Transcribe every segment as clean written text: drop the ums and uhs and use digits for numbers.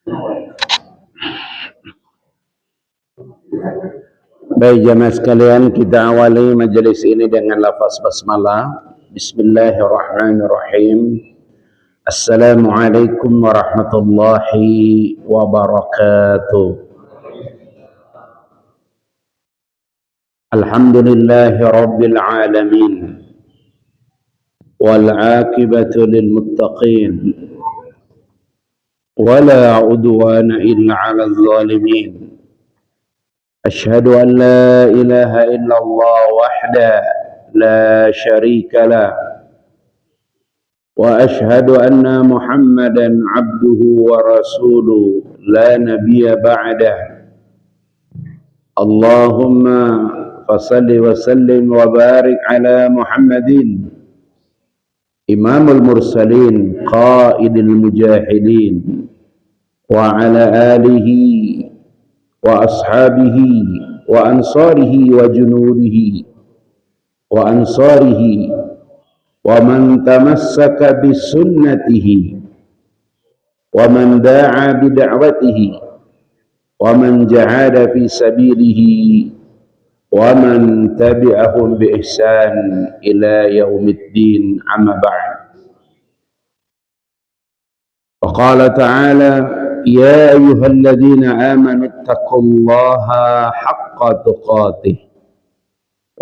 Baik jamaah sekalian, kita awali majelis ini dengan lafaz basmalah. Bismillahirrahmanirrahim. Assalamualaikum warahmatullahi wabarakatuh. Alhamdulillahi rabbil alamin. Wal aqibatu lil muttaqin. Wala udwana illa 'alal zalimin. أشهد أن لا إله إلا الله وحده لا شريك له وأشهد أن محمدا عبده ورسوله لا نبي بعده اللهم فصل وسلم وبارك على محمد إمام المرسلين قائد المجاهدين وعلى آله وأصحابه وأنصاره وجنوده وأنصاره ومن تمسك بسنته ومن دعا بدعوته ومن جاهد في سبيله ومن تبعهم بإحسان إلى يوم الدين أما بعد. وقال تعالى يا أيها الذين آمنوا اتقوا الله حق تقاته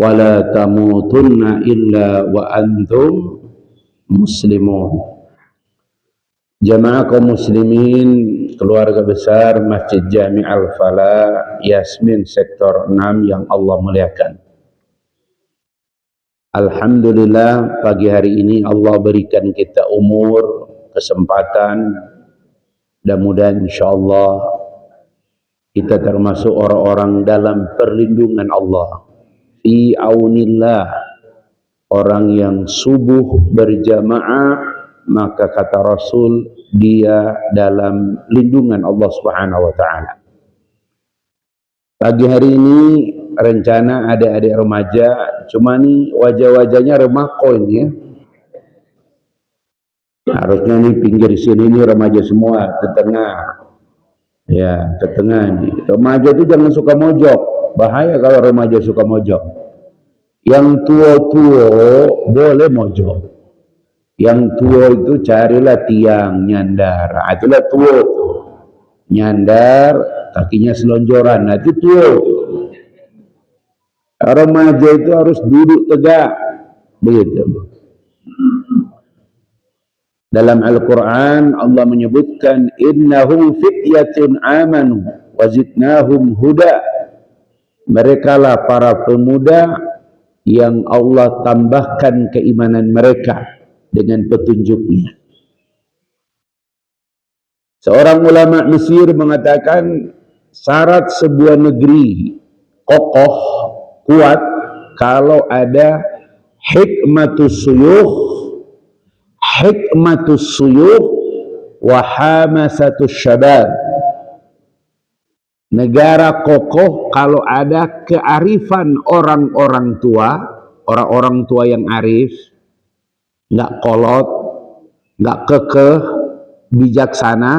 ولا تموتن إلا وأنتم مسلمون. Jamaah kaum muslimin, keluarga besar Masjid Jami Al-Falah Yasmin sektor 6 yang Allah muliakan. Alhamdulillah pagi hari ini Allah berikan kita umur, kesempatan. Mudah-mudahan insyaallah kita termasuk orang-orang dalam perlindungan Allah. Fi aunillah, orang yang subuh berjamaah, maka kata Rasul dia dalam lindungan Allah Subhanahu wa taala. Pagi hari ini rencana adik-adik remaja, cuma nih wajah-wajahnya remakoin ya. Harusnya nih pinggir sini nih remaja semua, ke tengah. Ya, ke tengah nih. Remaja itu jangan suka mojok. Bahaya kalau remaja suka mojok. Yang tua-tua boleh mojok. Yang tua itu carilah tiang nyandar. Itulah tua tuh. Nyandar, kakinya selonjoran. Nah, itu tua tuh. Remaja itu harus duduk tegak. Begitu. Dalam Al-Quran Allah menyebutkan innahum fityatun amanu wa zidnahum huda. Merekalah para pemuda yang Allah tambahkan keimanan mereka dengan petunjuknya. Seorang ulama Mesir mengatakan syarat sebuah negeri kokoh, kuat kalau ada hikmatus suyuh wa hamasatus syabab. Negara kokoh kalau ada kearifan orang-orang tua, orang-orang tua yang arif, nggak kolot, nggak kekeh, bijaksana,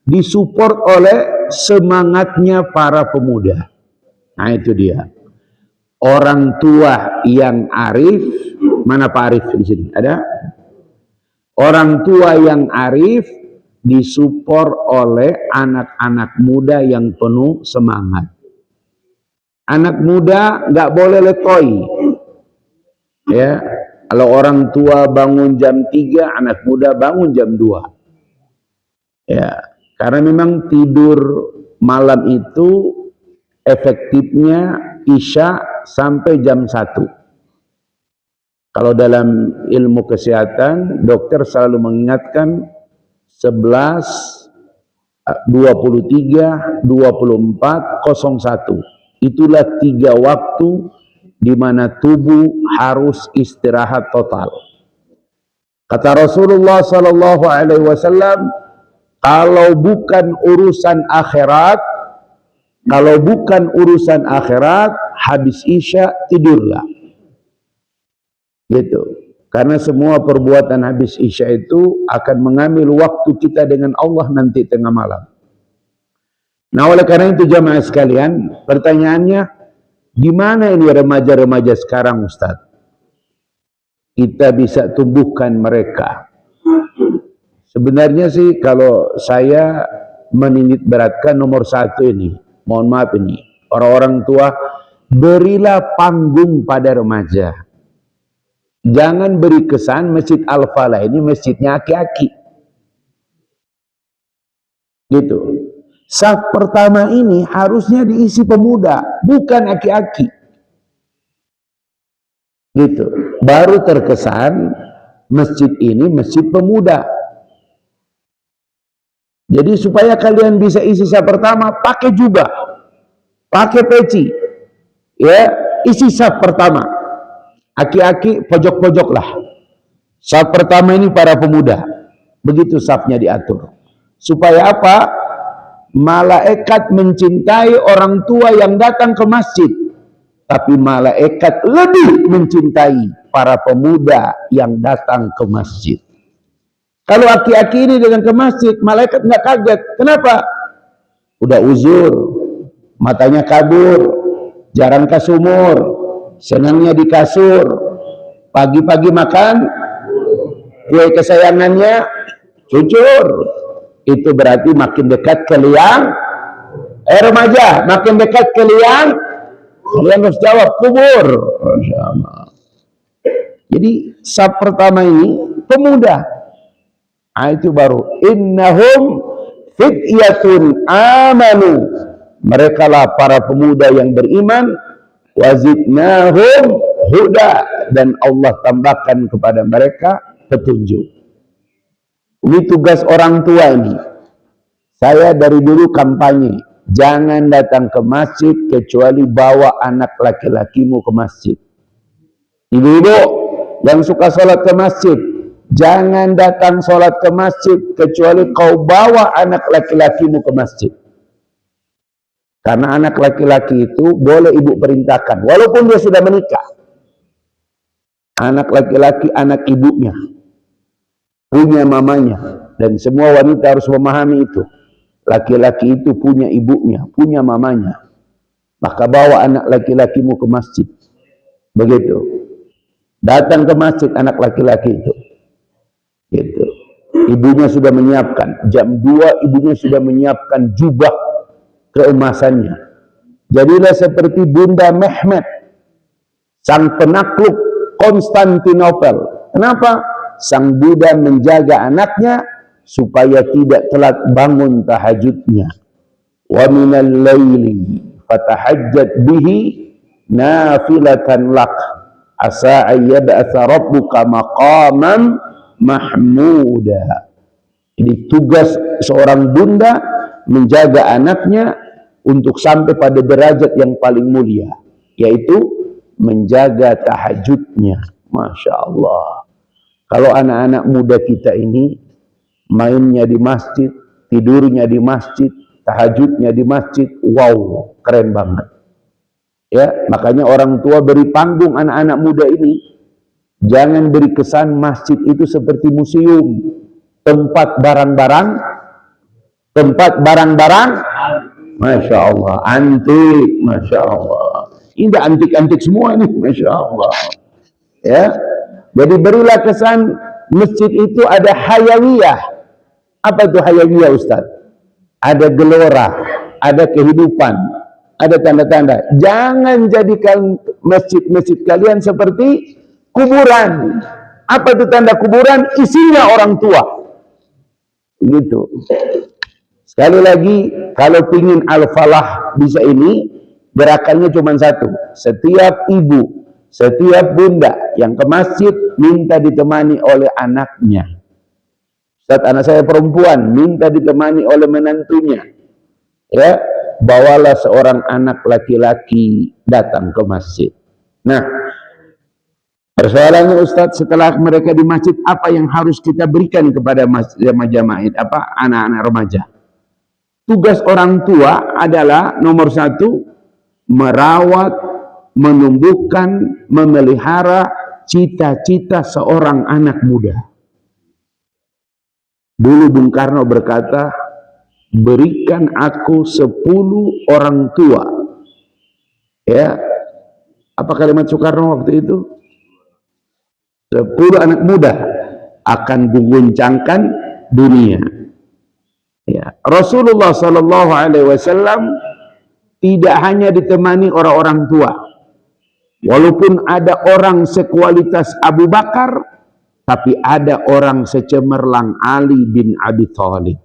disupport oleh semangatnya para pemuda. Nah itu dia. Orang tua yang arif, mana Pak Arif di sini? Ada? Orang tua yang arif disupport oleh anak-anak muda yang penuh semangat. Anak muda nggak boleh letoi. Ya, kalau orang tua bangun jam 3, anak muda bangun jam 2. Ya, karena memang tidur malam itu efektifnya isya sampai jam 1. Kalau dalam ilmu kesehatan, dokter selalu mengingatkan 11, 23, 24, 01. Itulah 3 waktu di mana tubuh harus istirahat total. Kata Rasulullah sallallahu alaihi wasallam, kalau bukan urusan akhirat, habis isya tidurlah. Gitu. Karena semua perbuatan habis isya itu akan mengambil waktu kita dengan Allah nanti tengah malam. Nah, oleh karena itu jamaah sekalian, pertanyaannya, gimana ini remaja-remaja sekarang Ustaz? Kita bisa tumbuhkan mereka. Sebenarnya sih kalau saya menitik beratkan nomor satu ini, mohon maaf ini, orang-orang tua, berilah panggung pada remaja. Jangan beri kesan Masjid Al-Falah ini masjidnya aki-aki. Gitu. Saf pertama ini harusnya diisi pemuda, bukan aki-aki. Gitu. Baru terkesan masjid ini masjid pemuda. Jadi supaya kalian bisa isi saf pertama, pakai jubah, pakai peci, ya, isi saf pertama. Aki-aki pojok-pojok lah. Saf pertama ini para pemuda. Begitu safnya diatur. Supaya apa? Malaikat mencintai orang tua yang datang ke masjid. Tapi malaikat lebih mencintai para pemuda yang datang ke masjid. Kalau aki-aki ini dengan ke masjid, malaikat nggak kaget. Kenapa? Udah uzur, matanya kabur, jarang ke sumur, senangnya di kasur, pagi-pagi makan kue kesayangannya, cucur. Itu berarti makin dekat ke liang. Remaja, makin dekat ke liang, kalian harus jawab kubur. Masya Allah. Jadi saf pertama ini pemuda. Itu baru innahum fityatun amanu, mereka lah para pemuda yang beriman, wazidnahum huda, dan Allah tambahkan kepada mereka petunjuk. Ini tugas orang tua ini. Saya dari dulu kampanye, jangan datang ke masjid kecuali bawa anak laki-lakimu ke masjid. Ibu-ibu yang suka sholat ke masjid, jangan datang sholat ke masjid kecuali kau bawa anak laki-lakimu ke masjid. Karena anak laki-laki itu boleh ibu perintahkan, walaupun dia sudah menikah. Anak laki-laki anak ibunya, punya mamanya, dan semua wanita harus memahami itu. Laki-laki itu punya ibunya, punya mamanya. Maka bawa anak laki-lakimu ke masjid. Begitu. Datang ke masjid anak laki-laki itu. Gitu. Ibunya sudah menyiapkan, jam 2 ibunya sudah menyiapkan jubah keemasannya. Jadilah seperti Bunda Mehmet, sang penakluk Konstantinopel. Kenapa? Sang Buddha menjaga anaknya supaya tidak telat bangun tahajudnya. Wa minal laili fatahajjat bihi nafilatan lak asa ayyab'atha rabbuka maqaman mahmuda. Ini tugas seorang bunda menjaga anaknya untuk sampai pada derajat yang paling mulia, yaitu menjaga tahajudnya. Masya Allah. Kalau anak-anak muda kita ini mainnya di masjid, tidurnya di masjid, tahajudnya di masjid, wow, keren banget. Ya, makanya orang tua beri panggung anak-anak muda ini. Jangan beri kesan masjid itu seperti museum, tempat barang-barang, Masya Allah, antik, Masya Allah. Ini antik-antik semua ini, Masya Allah. Ya, jadi berilah kesan masjid itu ada hayawiyah. Apa itu hayawiyah, Ustaz? Ada gelora, ada kehidupan, ada tanda-tanda. Jangan jadikan masjid-masjid kalian seperti kuburan. Apa itu tanda kuburan? Isinya orang tua. Gitu. Sekali lagi, kalau ingin Al-Falah bisa ini, gerakannya cuma satu. Setiap ibu, setiap bunda yang ke masjid minta ditemani oleh anaknya. Saat anak saya perempuan minta ditemani oleh menantunya. Ya, bawalah seorang anak laki-laki datang ke masjid. Nah, persoalannya Ustadz, setelah mereka di masjid, apa yang harus kita berikan kepada jamaah anak-anak remaja? Tugas orang tua adalah nomor satu, merawat, menumbuhkan, memelihara cita-cita seorang anak muda. Dulu Bung Karno berkata, berikan aku 10 orang tua. Ya, apa kalimat Soekarno waktu itu? 10 anak muda akan mengguncangkan dunia. Ya, Rasulullah Sallallahu Alaihi Wasallam tidak hanya ditemani orang-orang tua, walaupun ada orang sekualitas Abu Bakar, tapi ada orang secemerlang Ali bin Abi Thalib.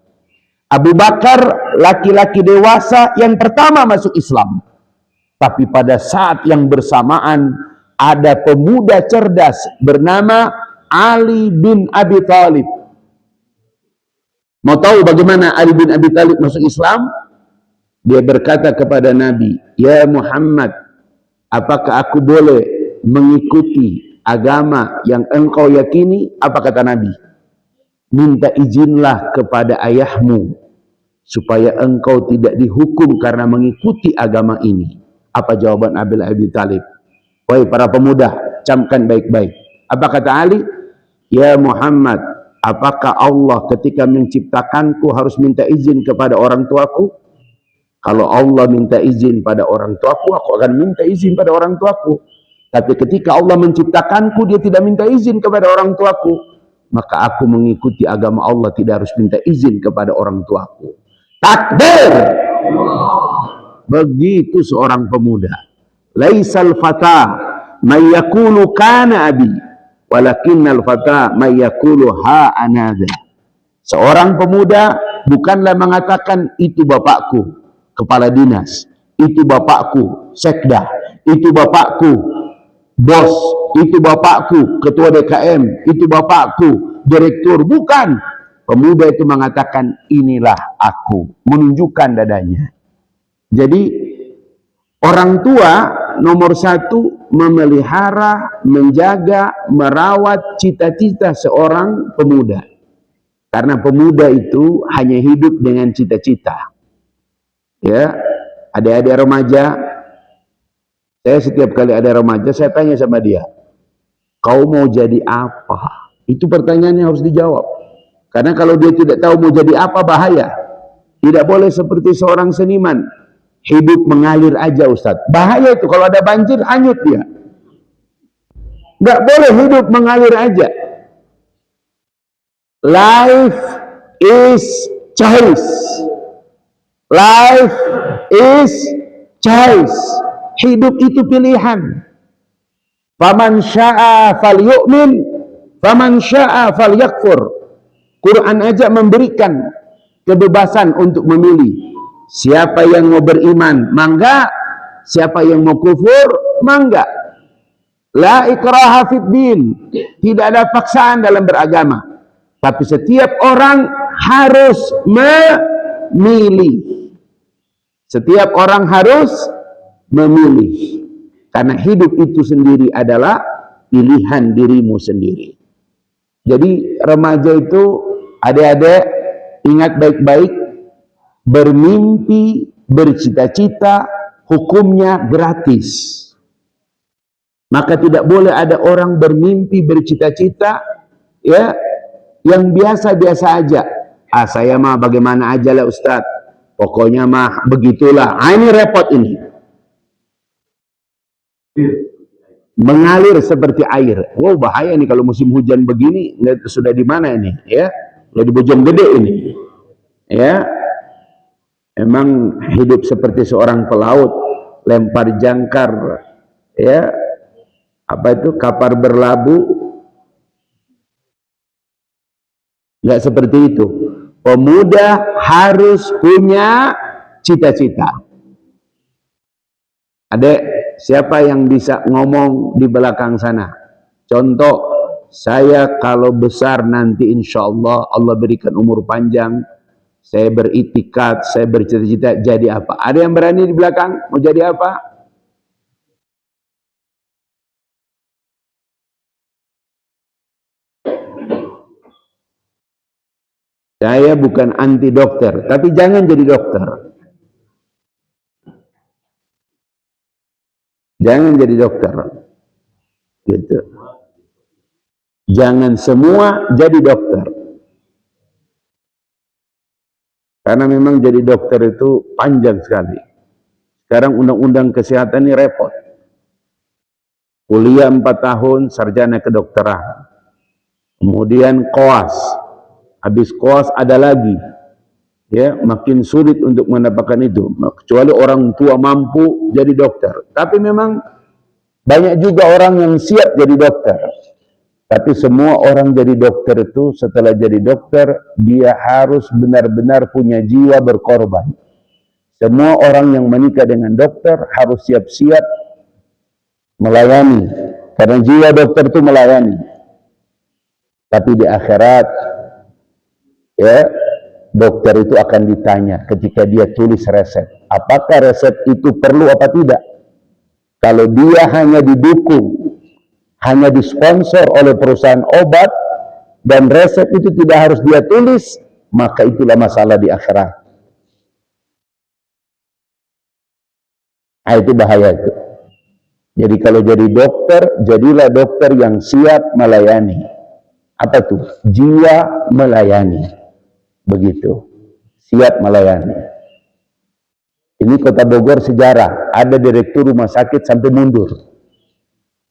Abu Bakar laki-laki dewasa yang pertama masuk Islam, tapi pada saat yang bersamaan ada pemuda cerdas bernama Ali bin Abi Thalib. Mau tahu bagaimana Ali bin Abi Thalib masuk Islam? Dia berkata kepada Nabi, "Ya Muhammad, apakah aku boleh mengikuti agama yang engkau yakini?" Apa kata Nabi? "Minta izinlah kepada ayahmu supaya engkau tidak dihukum karena mengikuti agama ini." Apa jawaban Abi Thalib? Wahai para pemuda, camkan baik-baik. Apa kata Ali? "Ya Muhammad, apakah Allah ketika menciptakanku harus minta izin kepada orang tuaku? Kalau Allah minta izin pada orang tuaku, aku akan minta izin pada orang tuaku. Tapi ketika Allah menciptakanku, dia tidak minta izin kepada orang tuaku, maka aku mengikuti agama Allah, tidak harus minta izin kepada orang tuaku." Takbir! Begitu seorang pemuda. Laisal fata may yaqulu kana abi, walakinnal fata may yaqulu ha anadha. Seorang pemuda bukanlah mengatakan itu bapakku kepala dinas, itu bapakku sekda, itu bapakku bos, itu bapakku ketua DKM, itu bapakku direktur. Bukan. Pemuda itu mengatakan inilah aku, menunjukkan dadanya. Jadi orang tua nomor satu memelihara, menjaga, merawat cita-cita seorang pemuda. Karena pemuda itu hanya hidup dengan cita-cita. Ya, adik-adik remaja, saya setiap kali ada remaja, saya tanya sama dia, "Kau mau jadi apa?" Itu pertanyaannya harus dijawab. Karena kalau dia tidak tahu mau jadi apa, bahaya. Tidak boleh seperti seorang seniman, hidup mengalir aja, Ustadz. Bahaya itu, kalau ada banjir, hanyut dia. Nggak boleh hidup mengalir aja. Life is choice. Life is choice. Hidup itu pilihan. Faman syaa falyu'min, faman syaa falyakfur. Quran aja memberikan kebebasan untuk memilih. Siapa yang mau beriman, mangga. Siapa yang mau kufur, mangga. La ikraha fid din. Tidak ada paksaan dalam beragama. Tapi setiap orang harus memilih. Setiap orang harus memilih. Karena hidup itu sendiri adalah pilihan dirimu sendiri. Jadi remaja itu, adik-adik, ingat baik-baik, bermimpi, bercita-cita, hukumnya gratis. Maka tidak boleh ada orang bermimpi, bercita-cita, ya, yang biasa-biasa aja. Ah, saya mah bagaimana aja lah Ustadz. Pokoknya mah begitulah. Ah, ini repot ini. Mengalir seperti air. Wow, bahaya nih kalau musim hujan begini. Sudah di mana ini? Ya, sudah di Bojonggede ini. Ya, emang hidup seperti seorang pelaut, lempar jangkar. Ya, apa itu, kapar berlabuh. Nggak seperti itu. Pemuda harus punya cita-cita. Adek, siapa yang bisa ngomong di belakang sana? Contoh, saya kalau besar nanti insya Allah, Allah berikan umur panjang, saya beriktikad, saya bercita-cita jadi apa? Ada yang berani di belakang? Mau jadi apa? Saya bukan anti dokter, tapi jangan jadi dokter. Jangan jadi dokter. Gitu. Jangan semua jadi dokter. Karena memang jadi dokter itu panjang sekali. Sekarang undang-undang kesehatan ini repot. Kuliah 4 tahun, sarjana kedokteran. Kemudian koas. Habis koas ada lagi. Ya, makin sulit untuk mendapatkan itu. Kecuali orang tua mampu jadi dokter. Tapi memang banyak juga orang yang siap jadi dokter. Tapi semua orang jadi dokter itu, setelah jadi dokter, dia harus benar-benar punya jiwa berkorban. Semua orang yang menikah dengan dokter harus siap-siap melayani. Karena jiwa dokter itu melayani. Tapi di akhirat, ya, dokter itu akan ditanya ketika dia tulis resep. Apakah resep itu perlu apa tidak? Kalau dia hanya didukung, hanya disponsor oleh perusahaan obat, dan resep itu tidak harus dia tulis, maka itulah masalah di akhirat. Nah, itu bahaya itu. Jadi kalau jadi dokter, jadilah dokter yang siap melayani. Apa itu? Jiwa melayani. Begitu. Siap melayani. Ini Kota Bogor sejarah. Ada direktur rumah sakit sampai mundur.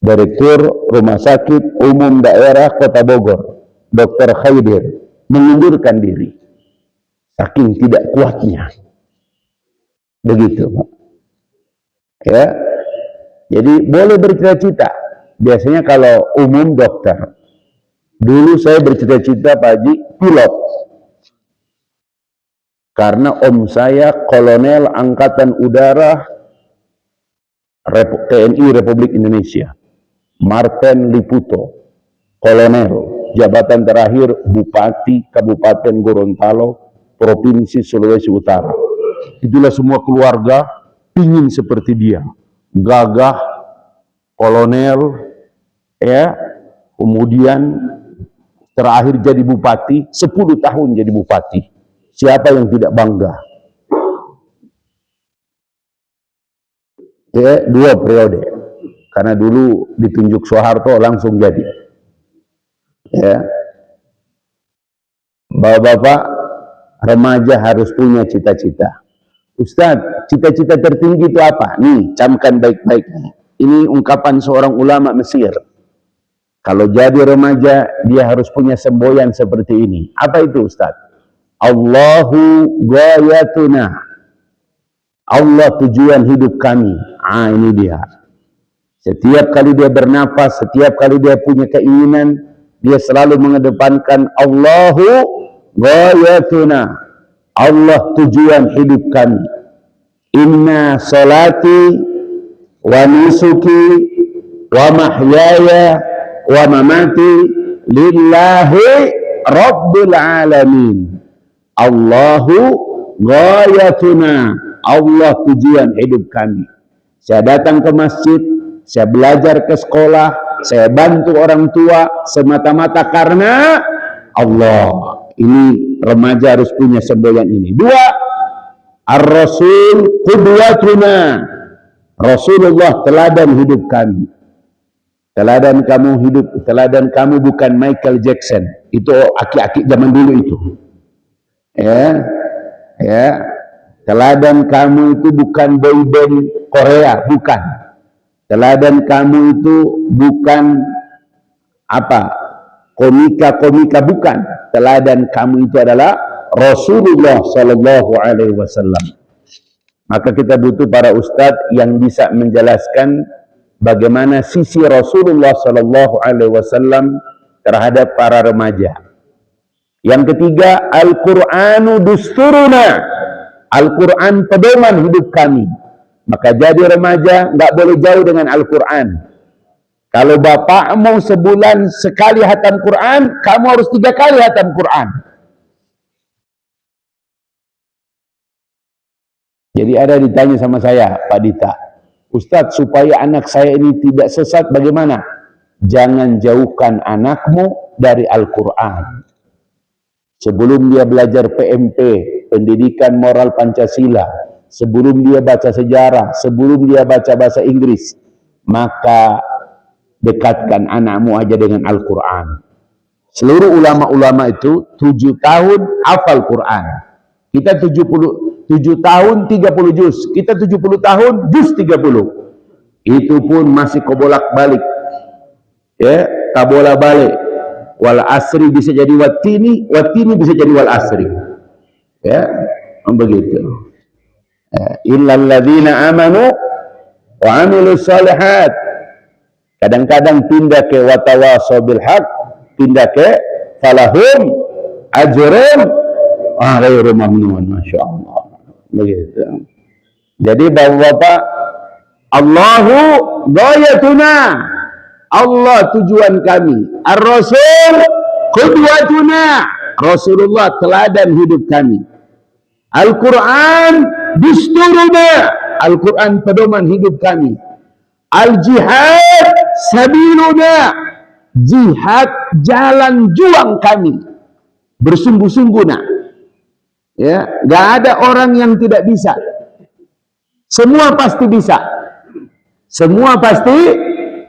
Direktur Rumah Sakit Umum Daerah Kota Bogor, Dr. Khaidir, mengundurkan diri. Saking tidak kuatnya. Begitu, Pak. Ya. Jadi boleh bercita-cita. Biasanya kalau umum dokter. Dulu saya bercita-cita, Pak Haji, pilot. Karena om saya kolonel Angkatan Udara TNI Republik Indonesia. Martin Liputo, kolonel, jabatan terakhir Bupati Kabupaten Gorontalo, Provinsi Sulawesi Utara. Itulah semua keluarga ingin seperti dia, gagah, kolonel, ya, kemudian terakhir jadi bupati, 10 tahun jadi bupati. Siapa yang tidak bangga? Ya, 2 periode. Karena dulu ditunjuk Soeharto langsung jadi. Ya. Bapak-bapak, remaja harus punya cita-cita. Ustadz, cita-cita tertinggi itu apa? Nih, camkan baik-baik. Ini ungkapan seorang ulama Mesir. Kalau jadi remaja, dia harus punya semboyan seperti ini. Apa itu, Ustadz? Allahu ghayatuna. Allah tujuan hidup kami. Ah, ini dia. Setiap kali dia bernapas, setiap kali dia punya keinginan, dia selalu mengedepankan Allahu ghayatuna. Allah tujuan hidup kami. Inna salati wa nusuki wa mahyaya wa mamati lillahi rabbil alamin. Allahu ghayatuna. Allah tujuan hidup kami. Saya datang ke masjid, saya belajar ke sekolah, saya bantu orang tua semata-mata karena Allah. Ini remaja harus punya semboyan ini. 2, Ar-Rasul qudwatuna. Rasulullah teladan hidup kami. Teladan kamu hidup, teladan kamu bukan Michael Jackson. Itu aki-aki zaman dulu itu. Ya. Ya. Teladan kamu itu bukan boyband Korea, bukan. Teladan kamu itu bukan apa? Komika-komika, bukan. Teladan kamu itu adalah Rasulullah Sallallahu Alaihi Wasallam. Maka kita butuh para ustadz yang bisa menjelaskan bagaimana sisi Rasulullah Sallallahu Alaihi Wasallam terhadap para remaja. Yang ketiga, Al-Qur'anu dusturuna. Al-Quran pedoman hidup kami. Maka jadi remaja nggak boleh jauh dengan Al-Quran. Kalau bapakmu sebulan sekali hatam Quran, kamu harus 3 kali hatam Quran. Jadi ada ditanya sama saya, Pak Dita, Ustadz, supaya anak saya ini tidak sesat bagaimana? Jangan jauhkan anakmu dari Al-Quran. Sebelum dia belajar PMP, pendidikan moral Pancasila, sebelum dia baca sejarah, sebelum dia baca bahasa Inggris, maka dekatkan anakmu aja dengan Al-Quran. Seluruh ulama-ulama itu 7 tahun hafal Quran. Kita 77 tahun 30 juz. Kita 70 tahun juz 30. Itu pun masih kebolak-balik. Ya, kabola balik. Wal asri bisa jadi watini, watini bisa jadi wal asri. Ya, begitu. Illal ladzina amanu wa amilus shalihat. Kadang-kadang pindah ke watawasaw bil haq, pindah ke falahum ajrun ghairu mamnun, masyaallah. Begitu. Jadi Bapak-bapak, Allahu ghayatuna, Allah tujuan kami, Ar-Rasul qudwatuna, Rasulullah teladan hidup kami, Al-Quran dusturuna, Al-Quran pedoman hidup kami, Al-Jihad sabiluna, jihad jalan juang kami, bersungguh-sungguh nak. Ya, gak ada orang yang tidak bisa. Semua pasti bisa. Semua pasti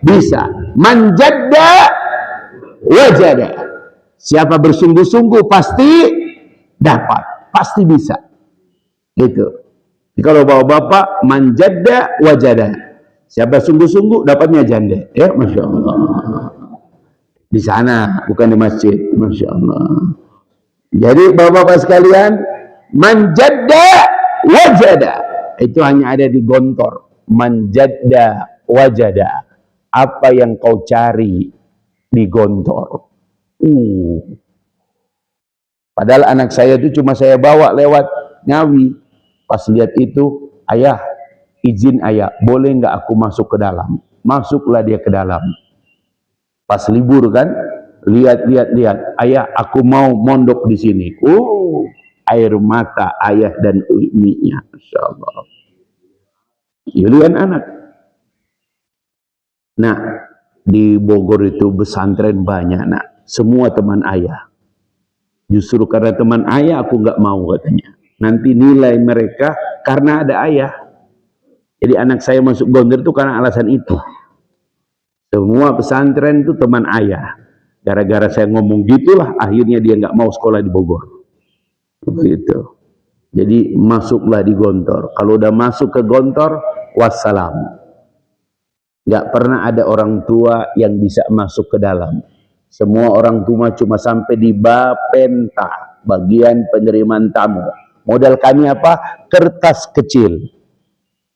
bisa. Man jadda wajada. Siapa bersungguh-sungguh pasti dapat, pasti bisa. Gitu. Jadi kalau bapak-bapak man jadda wajada. Siapa sungguh-sungguh dapatnya janda. Ya, masya Allah. Di sana, bukan di masjid. Masya Allah. Jadi bapak-bapak sekalian, man jadda wajada. Itu hanya ada di Gontor. Man jadda wajada. Apa yang kau cari di Gontor. Padahal anak saya itu cuma saya bawa lewat Ngawi. Pas lihat itu, ayah, izin ayah, boleh nggak aku masuk ke dalam? Masuklah dia ke dalam. Pas libur kan, lihat, ayah, aku mau mondok di sini. Air mata ayah dan ibunya, Masya Allah. Yulian anak. Nah, di Bogor itu pesantren banyak, nak. Semua teman ayah. Justru karena teman ayah aku nggak mau katanya. Nanti nilai mereka karena ada ayah. Jadi anak saya masuk Gontor itu karena alasan itu. Semua pesantren itu teman ayah. Gara-gara saya ngomong gitulah, akhirnya dia nggak mau sekolah di Bogor. Begitu. Jadi masuklah di Gontor. Kalau udah masuk ke Gontor, wassalam. Nggak pernah ada orang tua yang bisa masuk ke dalam. Semua orang tua cuma sampai di Bapenta, bagian penerimaan tamu. Modal kami apa? Kertas kecil.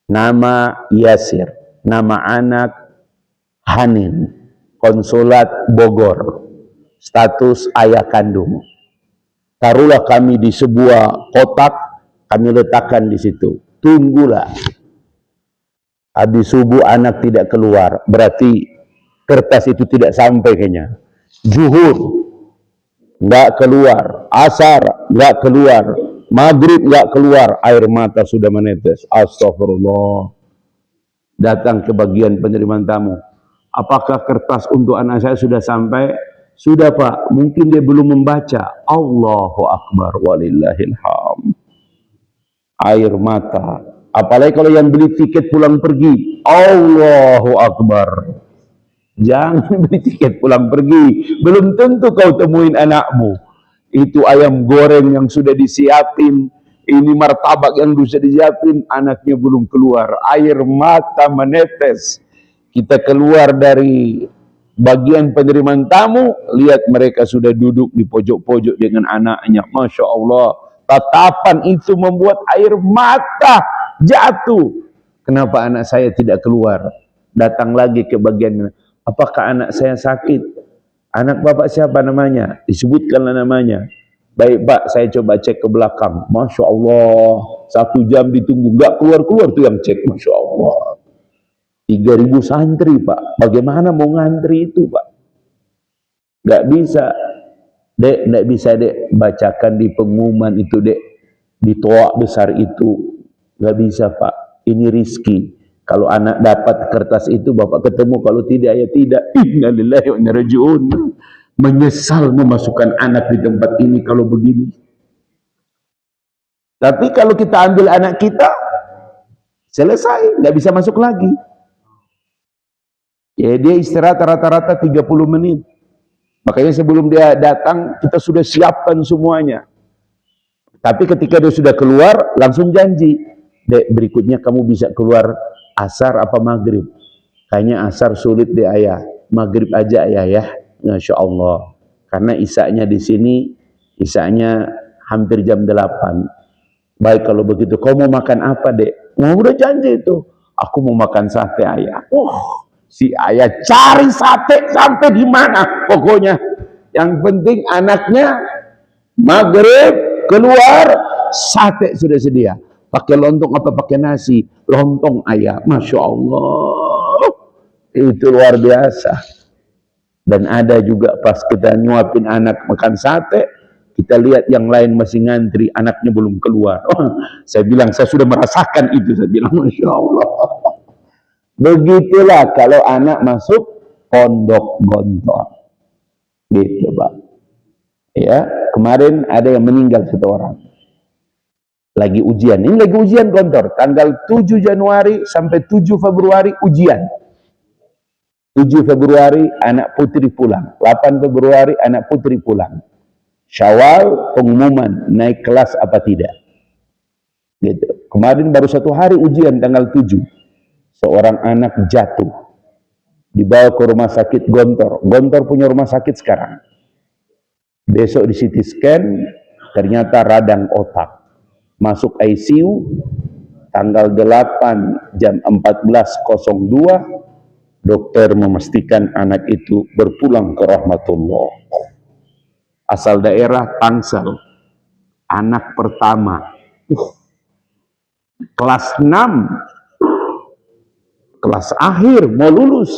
Nama Yasir, nama anak Hanin, konsulat Bogor, status ayah kandung. Taruhlah kami di sebuah kotak, kami letakkan di situ. Tunggulah. Habis subuh anak tidak keluar, berarti kertas itu tidak sampai kayaknya. Zuhur nggak keluar, asar nggak keluar, maghrib nggak keluar, air mata sudah menetes. Astagfirullah. Datang ke bagian penerimaan tamu. Apakah kertas untuk anak saya sudah sampai? Sudah Pak, mungkin dia belum membaca. Allahu Akbar walillahilham. Air mata. Apalagi kalau yang beli tiket pulang pergi. Allahu Akbar. Jangan beli tiket pulang pergi. Belum tentu kau temuin anakmu. Itu ayam goreng yang sudah disiapin. Ini martabak yang sudah disiapin. Anaknya belum keluar. Air mata menetes. Kita keluar dari bagian penerimaan tamu. Lihat mereka sudah duduk di pojok-pojok dengan anaknya. Masya Allah. Tatapan itu membuat air mata jatuh. Kenapa anak saya tidak keluar? Datang lagi ke bagian, apakah anak saya sakit? Anak bapak siapa namanya? Disebutkanlah namanya. Baik Pak, saya coba cek ke belakang. Masya Allah, 1 jam ditunggu, nggak keluar-keluar tuh yang cek. Masya Allah. 3.000 santri Pak, bagaimana mau ngantri itu Pak? Nggak bisa. Dek, nggak bisa dek, bacakan di pengumuman itu dek, di toa besar itu. Nggak bisa Pak, ini rizki. Kalau anak dapat kertas itu bapak ketemu, kalau tidak ya tidak. Innalillahi wa inna ilaihi raji'un. Menyesal memasukkan anak di tempat ini kalau begini. Tapi kalau kita ambil anak kita, selesai, nggak bisa masuk lagi. Ya dia istirahat rata-rata 30 menit. Makanya sebelum dia datang, kita sudah siapkan semuanya. Tapi ketika dia sudah keluar, langsung janji, dek, berikutnya kamu bisa keluar asar apa maghrib? Kayaknya asar sulit deh ayah, maghrib aja ayah ya, Masya Allah. Karena isanya di sini, isanya hampir jam 8. Baik kalau begitu, kau mau makan apa dek? Mau udah janji itu, aku mau makan sate ayah. Si ayah cari sate sampai di mana, pokoknya yang penting anaknya maghrib keluar, sate sudah sedia. Pakai lontong apa pakai nasi? Lontong ayah, Masya Allah. Itu luar biasa. Dan ada juga pas kita nyuapin anak makan sate, kita lihat yang lain masih ngantri, anaknya belum keluar. Saya bilang, saya sudah merasakan itu. Saya bilang, Masya Allah. Begitulah kalau anak masuk pondok gontor. Gitu, Pak. Ya, kemarin ada yang meninggal 1 orang. Lagi ujian. Ini lagi ujian gontor. Tanggal 7 Januari sampai 7 Februari ujian. 7 Februari anak putri pulang. 8 Februari anak putri pulang. Syawal pengumuman naik kelas apa tidak. Gitu. Kemarin baru 1 hari ujian tanggal 7. Seorang anak jatuh. Dibawa ke rumah sakit Gontor. Gontor punya rumah sakit sekarang. Besok di CT scan, ternyata radang otak. Masuk ICU, tanggal 8 jam 14.02, dokter memastikan anak itu berpulang ke rahmatullah. Asal daerah Tangsel, anak pertama, kelas 6, kelas akhir, mau lulus.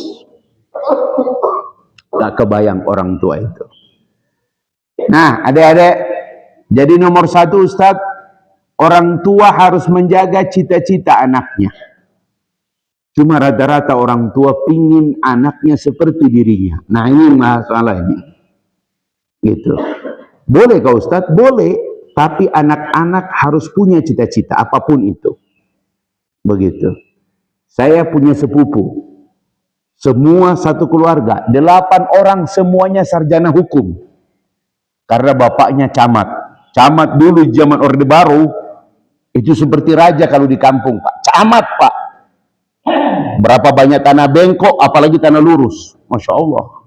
Gak kebayang orang tua itu. Nah, adik-adik, jadi nomor 1 Ustadz, orang tua harus menjaga cita-cita anaknya. Cuma rata-rata orang tua pingin anaknya seperti dirinya. Nah, ini masalah ini. Gitu. Boleh kau Ustadz? Boleh. Tapi anak-anak harus punya cita-cita, apapun itu. Begitu. Saya punya sepupu. Semua satu keluarga. 8 orang semuanya sarjana hukum. Karena bapaknya camat. Camat dulu zaman Orde Baru. Itu seperti raja kalau di kampung, Pak. Camat, Pak. Berapa banyak tanah bengkok, apalagi tanah lurus. Masya Allah.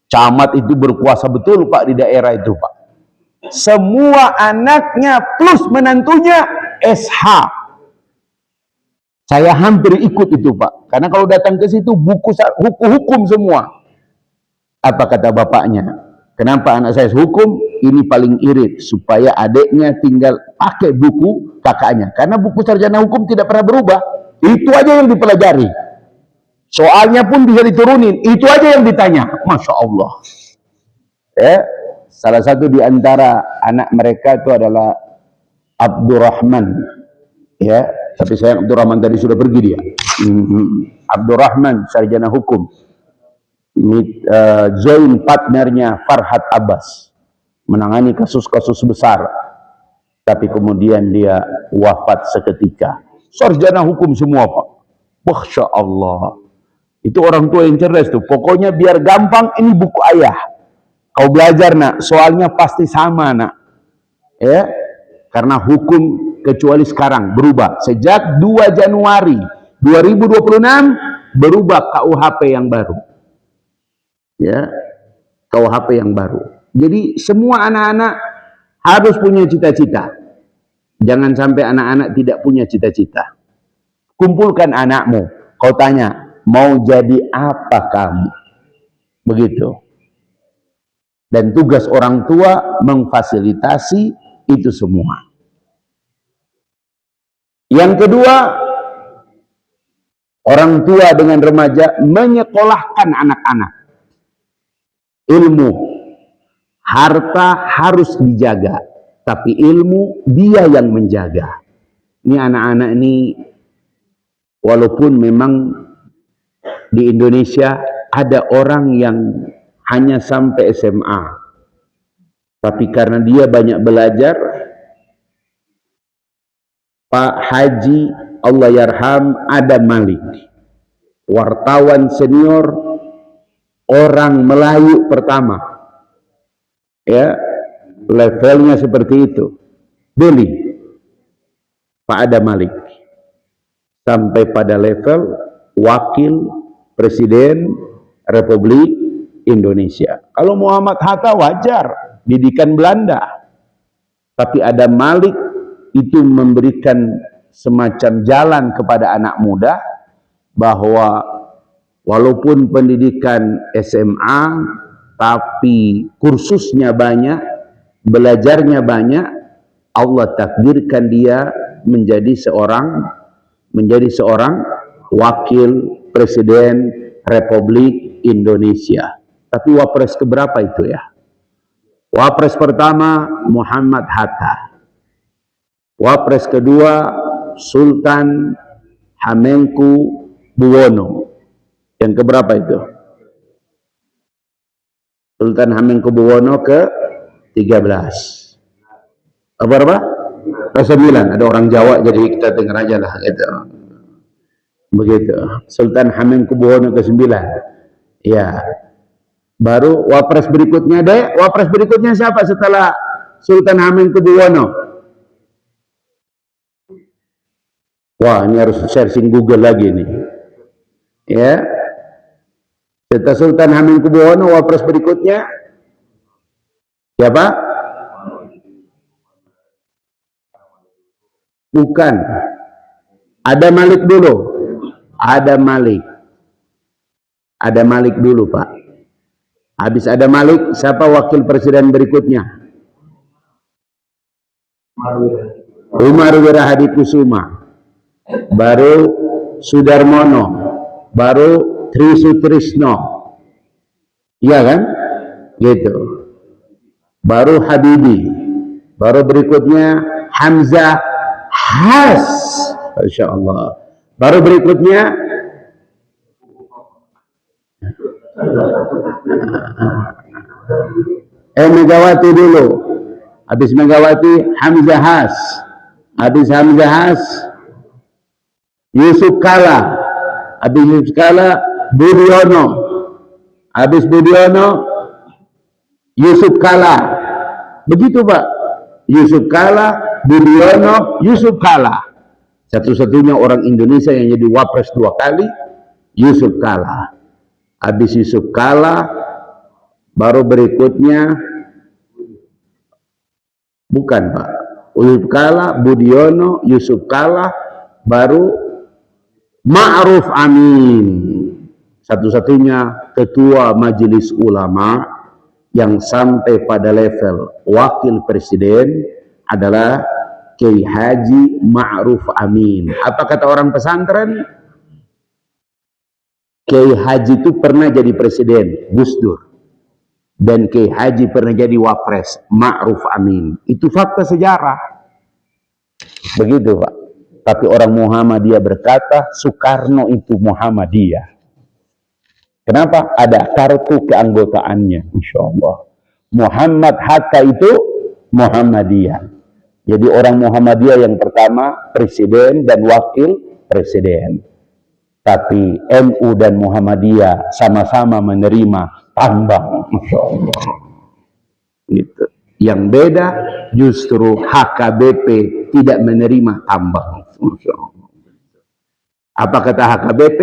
Camat itu berkuasa betul, Pak, di daerah itu, Pak. Semua anaknya plus menantunya SH. Saya hampir ikut itu, Pak. Karena kalau datang ke situ, buku hukum semua. Apa kata bapaknya? Kenapa anak saya hukum? Ini paling irit. Supaya adiknya tinggal pakai buku kakaknya. Karena buku sarjana hukum tidak pernah berubah. Itu aja yang dipelajari. Soalnya pun bisa diturunin. Itu aja yang ditanya. Masya Allah. Salah satu di antara anak mereka itu adalah Abdurrahman. Ya, tapi sayang Abdurrahman tadi sudah pergi dia. Abdurrahman, sarjana hukum. Join partnernya Farhad Abbas. Menangani kasus-kasus besar. Tapi kemudian dia wafat seketika. Sarjana hukum semua, Pak. Masya Allah. Itu orang tua yang cerdas tuh. Pokoknya biar gampang, ini buku ayah. Kau belajar nak, soalnya pasti sama nak. Ya, karena hukum kecuali sekarang berubah. Sejak 2 Januari 2026 berubah KUHP yang baru. Ya, KUHP yang baru. Jadi semua anak-anak harus punya cita-cita. Jangan sampai anak-anak tidak punya cita-cita. Kumpulkan anakmu. Kau tanya, mau jadi apa kamu? Begitu. Dan tugas orang tua memfasilitasi itu semua. Yang kedua, orang tua dengan remaja menyekolahkan anak-anak. Ilmu, harta harus dijaga, tapi ilmu dia yang menjaga. Ini anak-anak ini, walaupun memang di Indonesia ada orang yang hanya sampai SMA, tapi karena dia banyak belajar, Pak Haji Allah Yarham Adam Malik, wartawan senior, orang Melayu pertama, ya, levelnya seperti itu. beli Pak Adam Malik sampai pada level wakil presiden Republik Indonesia. Kalau Muhammad Hatta wajar, didikan Belanda. Tapi Adam Malik itu memberikan semacam jalan kepada anak muda bahwa walaupun pendidikan SMA tapi kursusnya banyak, belajarnya banyak, Allah takdirkan dia menjadi seorang wakil presiden Republik Indonesia. Tapi wapres keberapa itu ya? Wapres pertama Muhammad Hatta. Wapres kedua Sultan Hamengkubuwono. Yang keberapa itu? Sultan Hamengkubuwono ke-13. Apa? Ke-9. Ada orang Jawa jadi kita dengar aja lah gitu. Begitu. Sultan Hamengkubuwono ke-9. Ya. Baru wapres berikutnya deh. Wapres berikutnya siapa setelah Sultan Hamengkubuwono? Wah, ini harus searching Google lagi nih. Ya. Setelah Sultan Hamengkubuwono, wapres berikutnya siapa? Bukan. Ada Malik dulu. Ada Malik dulu, Pak. Habis ada Malik, siapa wakil presiden berikutnya? Umar Wirahadikusuma. Baru Sudarmono, baru Trisutrisno, iya kan? Gitu. Baru Habibie, baru berikutnya Hamzah Has, Masya Allah. Baru berikutnya Megawati dulu. Habis Megawati Hamzah Has, habis Hamzah Has Yusuf Kala, habis Yusuf Kala Budiono, habis Budiono Yusuf Kala. Begitu Pak, Yusuf Kala, Budiono, Yusuf Kala. Satu-satunya orang Indonesia yang jadi wapres 2 kali, Yusuf Kala. Habis Yusuf Kala, baru berikutnya bukan Pak, Yusuf Kala, Budiono, Yusuf Kala, baru Ma'ruf Amin, satu-satunya ketua majelis ulama yang sampai pada level wakil presiden adalah Kiai Haji Ma'ruf Amin. Apa kata orang pesantren? Kiai Haji itu pernah jadi presiden, Gus Dur. Dan Kiai Haji pernah jadi wapres, Ma'ruf Amin. Itu fakta sejarah. Begitu Pak. Tapi orang Muhammadiyah berkata, Soekarno itu Muhammadiyah. Kenapa? Ada kartu keanggotaannya. Insya Allah. Muhammad Hatta itu Muhammadiyah. Jadi orang Muhammadiyah yang pertama, presiden dan wakil presiden. Tapi NU dan Muhammadiyah sama-sama menerima tambang. Insya Allah. Gitu. Yang beda justru HKBP tidak menerima tambang. Apa kata HKBP?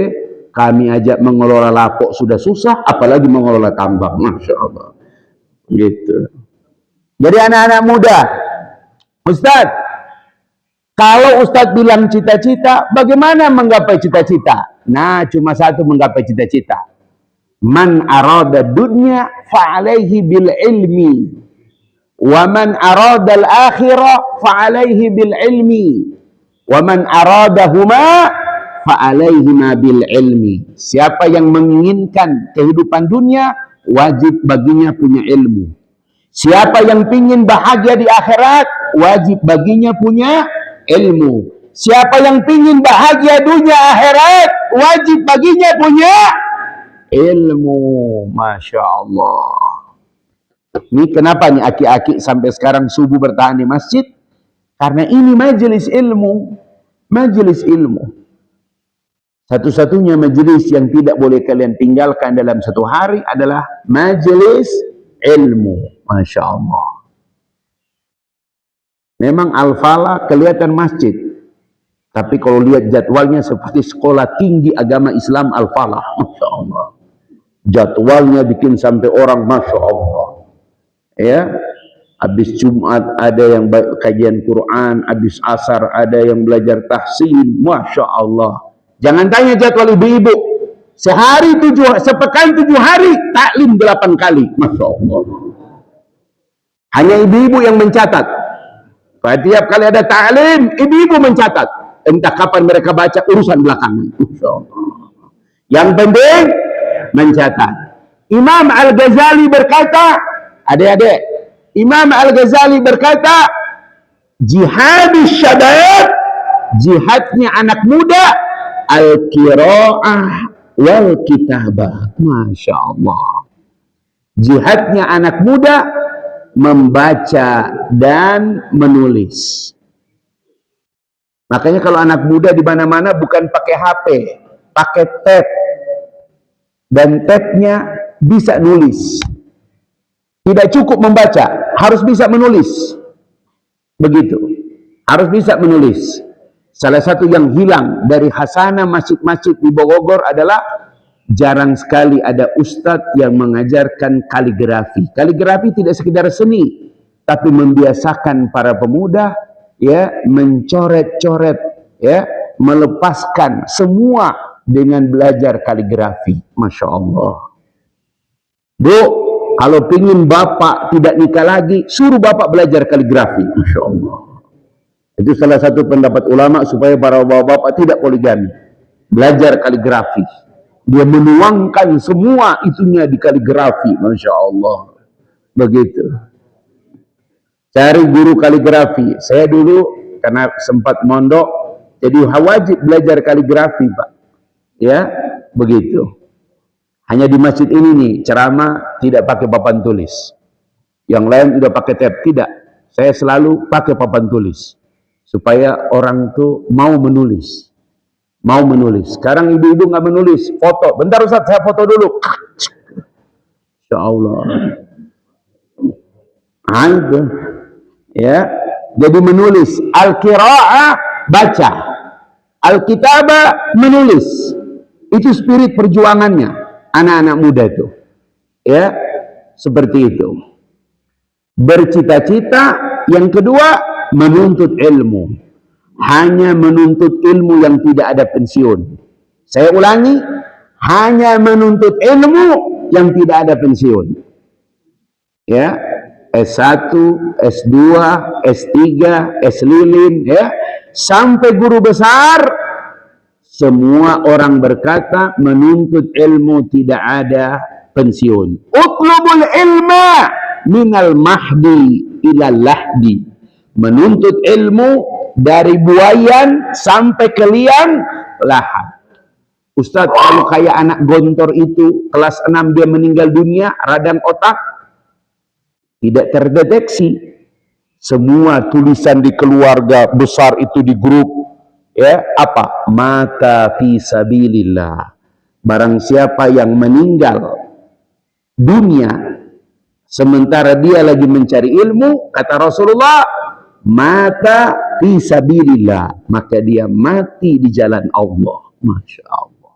Kami aja mengelola lapok sudah susah, apalagi mengelola tambang. Masya Allah. Gitu. Jadi anak-anak muda, Ustadz, kalau Ustadz bilang cita-cita, bagaimana menggapai cita-cita? Nah, cuma satu menggapai cita-cita. Man arada dunya fa'alaihi bil ilmi. Wa man arada al-akhirah fa'alaihi bil ilmi. Wa man aradahuma fa'alaihi ma bil ilmi. Siapa yang menginginkan kehidupan dunia, wajib baginya punya ilmu. Siapa yang ingin bahagia di akhirat, wajib baginya punya ilmu. Siapa yang ingin bahagia dunia akhirat, wajib baginya punya ilmu. Masya Allah. Ini kenapa nih aki-aki sampai sekarang subuh bertahan di masjid? Karena ini majelis ilmu. Majelis ilmu. Satu-satunya majelis yang tidak boleh kalian tinggalkan dalam satu hari adalah majelis ilmu. Masya Allah. Memang Al-Falah kelihatan masjid, tapi kalau lihat jadwalnya seperti sekolah tinggi agama Islam Al-Falah, Masya Allah. Jadwalnya bikin sampai orang Masya Allah. Ya, habis Jumat ada yang kajian Quran, habis asar ada yang belajar tahsin, Masya Allah. Jangan tanya jadwal ibu-ibu, sepekan 7 hari, taklim 8 kali, Masya Allah. Hanya ibu-ibu yang mencatat. Setiap kali ada taklim, ibu-ibu mencatat. Entah kapan mereka baca, urusan belakangan. Masya Allah. Yang penting mencatat. Imam Al-Ghazali berkata, adik-adik, Imam Al-Ghazali berkata, jihadus syabab, jihadnya anak muda, al-qiraah wal kitabah. Masya Allah. Jihadnya anak muda, membaca dan menulis. Makanya kalau anak muda di mana-mana bukan pakai HP, pakai tab. Dan tabnya bisa nulis. Tidak cukup membaca, harus bisa menulis. Begitu. Harus bisa menulis. Salah satu yang hilang dari hasanah masjid-masjid di Bogor adalah jarang sekali ada ustadz yang mengajarkan kaligrafi. Kaligrafi tidak sekedar seni, tapi membiasakan para pemuda ya mencoret-coret, ya melepaskan semua dengan belajar kaligrafi. Masya Allah. Bu, kalau pingin bapak tidak nikah lagi, suruh bapak belajar kaligrafi. Masya Allah. Itu salah satu pendapat ulama supaya para bapak-bapak tidak poligami. Belajar kaligrafi. Dia menuangkan semua itunya di kaligrafi. Masya Allah. Begitu. Cari guru kaligrafi. Saya dulu karena sempat mondok, jadi wajib belajar kaligrafi, Pak. Ya, begitu. Hanya di masjid ini nih, ceramah tidak pakai papan tulis. Yang lain udah pakai tab. Tidak. Saya selalu pakai papan tulis. Supaya orang tuh mau menulis. Mau menulis. Sekarang ibu-ibu nggak menulis, foto. Bentar Ustaz, saya foto dulu. Insya Allah. Itu. Ya. Jadi menulis. Al-qira'ah, baca. Al-kitabah, menulis. Itu spirit perjuangannya anak-anak muda itu. Ya. Seperti itu. Bercita-cita. Yang kedua, menuntut ilmu. Hanya menuntut ilmu yang tidak ada pensiun. Saya ulangi, hanya menuntut ilmu yang tidak ada pensiun. Ya, S1, S2, S3, S-lilin, ya, sampai guru besar. Semua orang berkata menuntut ilmu tidak ada pensiun. Utlubul ilma minal mahdi ilal lahdi. Menuntut ilmu dari buayan sampai ke liang lahat. Ustadz, kalau kayak anak gontor itu kelas 6 dia meninggal dunia, radang otak tidak terdeteksi. Semua tulisan di keluarga besar itu di grup, ya, apa? Mata fi sabilillah. Barang siapa yang meninggal dunia sementara dia lagi mencari ilmu, kata Rasulullah, mata fi sabilillah, maka dia mati di jalan Allah. Masya Allah.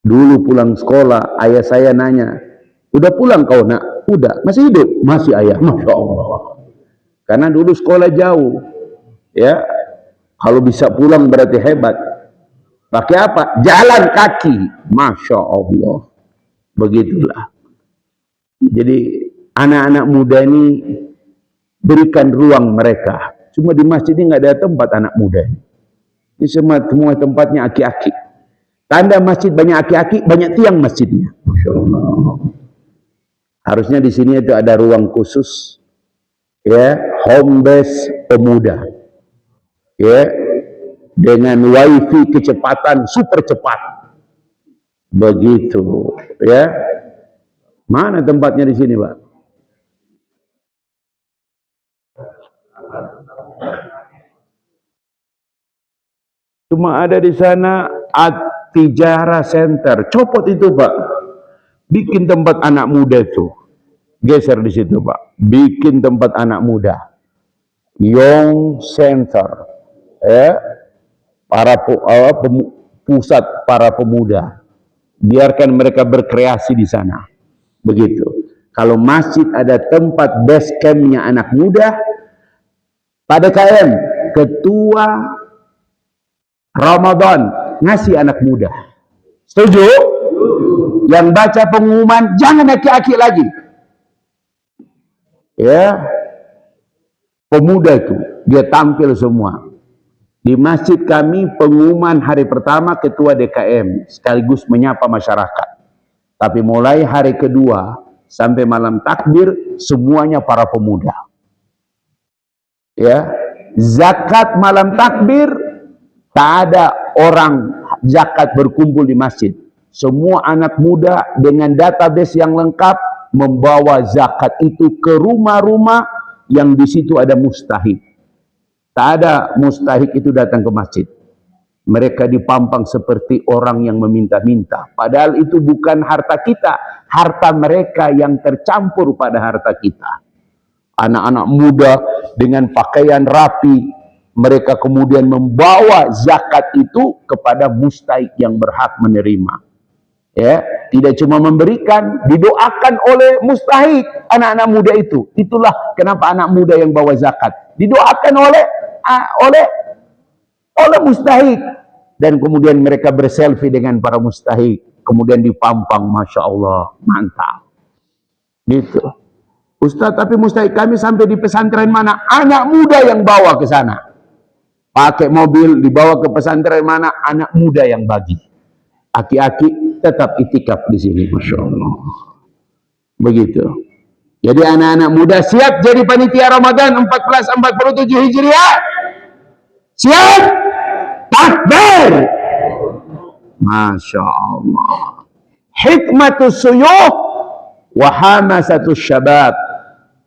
Dulu pulang sekolah, ayah saya nanya, udah pulang kau nak? Udah. Masih hidup? Masih ayah. Masya Allah. Karena dulu sekolah jauh. Ya, kalau bisa pulang berarti hebat. Pakai apa? Jalan kaki. Masya Allah. Begitulah. Jadi anak-anak muda ini berikan ruang mereka. Cuma di masjid ini nggak ada tempat anak muda. Ini semua tempatnya aki-aki. Tanda masjid banyak aki-aki, banyak tiang masjidnya. Masya Allah. Harusnya di sini itu ada ruang khusus, ya, home base pemuda, ya, dengan wifi kecepatan super cepat. Begitu, ya. Mana tempatnya di sini, Pak? Cuma ada di sana At-Tijara Center. Copot itu, Pak. Bikin tempat anak muda itu. Geser di situ, Pak. Bikin tempat anak muda. Young Center, para pusat para pemuda. Biarkan mereka berkreasi di sana. Begitu. Kalau masjid ada tempat base campnya anak muda, pada KM ketua Ramadan ngasih anak muda. Setuju? Yang baca pengumuman jangan aki-aki lagi. Ya, pemuda itu dia tampil semua. Di masjid kami pengumuman hari pertama ketua DKM sekaligus menyapa masyarakat. Tapi mulai hari kedua sampai malam takbir semuanya para pemuda. Ya, zakat malam takbir tak ada orang zakat berkumpul di masjid. Semua anak muda dengan database yang lengkap membawa zakat itu ke rumah-rumah yang di situ ada mustahik. Tak ada mustahik itu datang ke masjid. Mereka dipampang seperti orang yang meminta-minta. Padahal itu bukan harta kita. Harta mereka yang tercampur pada harta kita. Anak-anak muda dengan pakaian rapi. Mereka kemudian membawa zakat itu kepada mustahik yang berhak menerima. Ya, tidak cuma memberikan, didoakan oleh mustahik anak-anak muda itu. Itulah kenapa anak muda yang bawa zakat didoakan oleh mustahik, dan kemudian mereka berselfie dengan para mustahik, kemudian dipampang, masya Allah, mantap. Gitu. Ustaz, tapi mustahik kami sampai di pesantren mana? Anak muda yang bawa ke sana. Pakai mobil dibawa ke pesantren mana? Anak muda yang bagi. Aki-aki tetap itikaf di sini, masya Allah. Begitu. Jadi anak-anak muda siap jadi panitia Ramadan 1447 Hijriah? Siap? Takbir! Masya Allah. Hikmatus suyuh wa hamasatus syabab.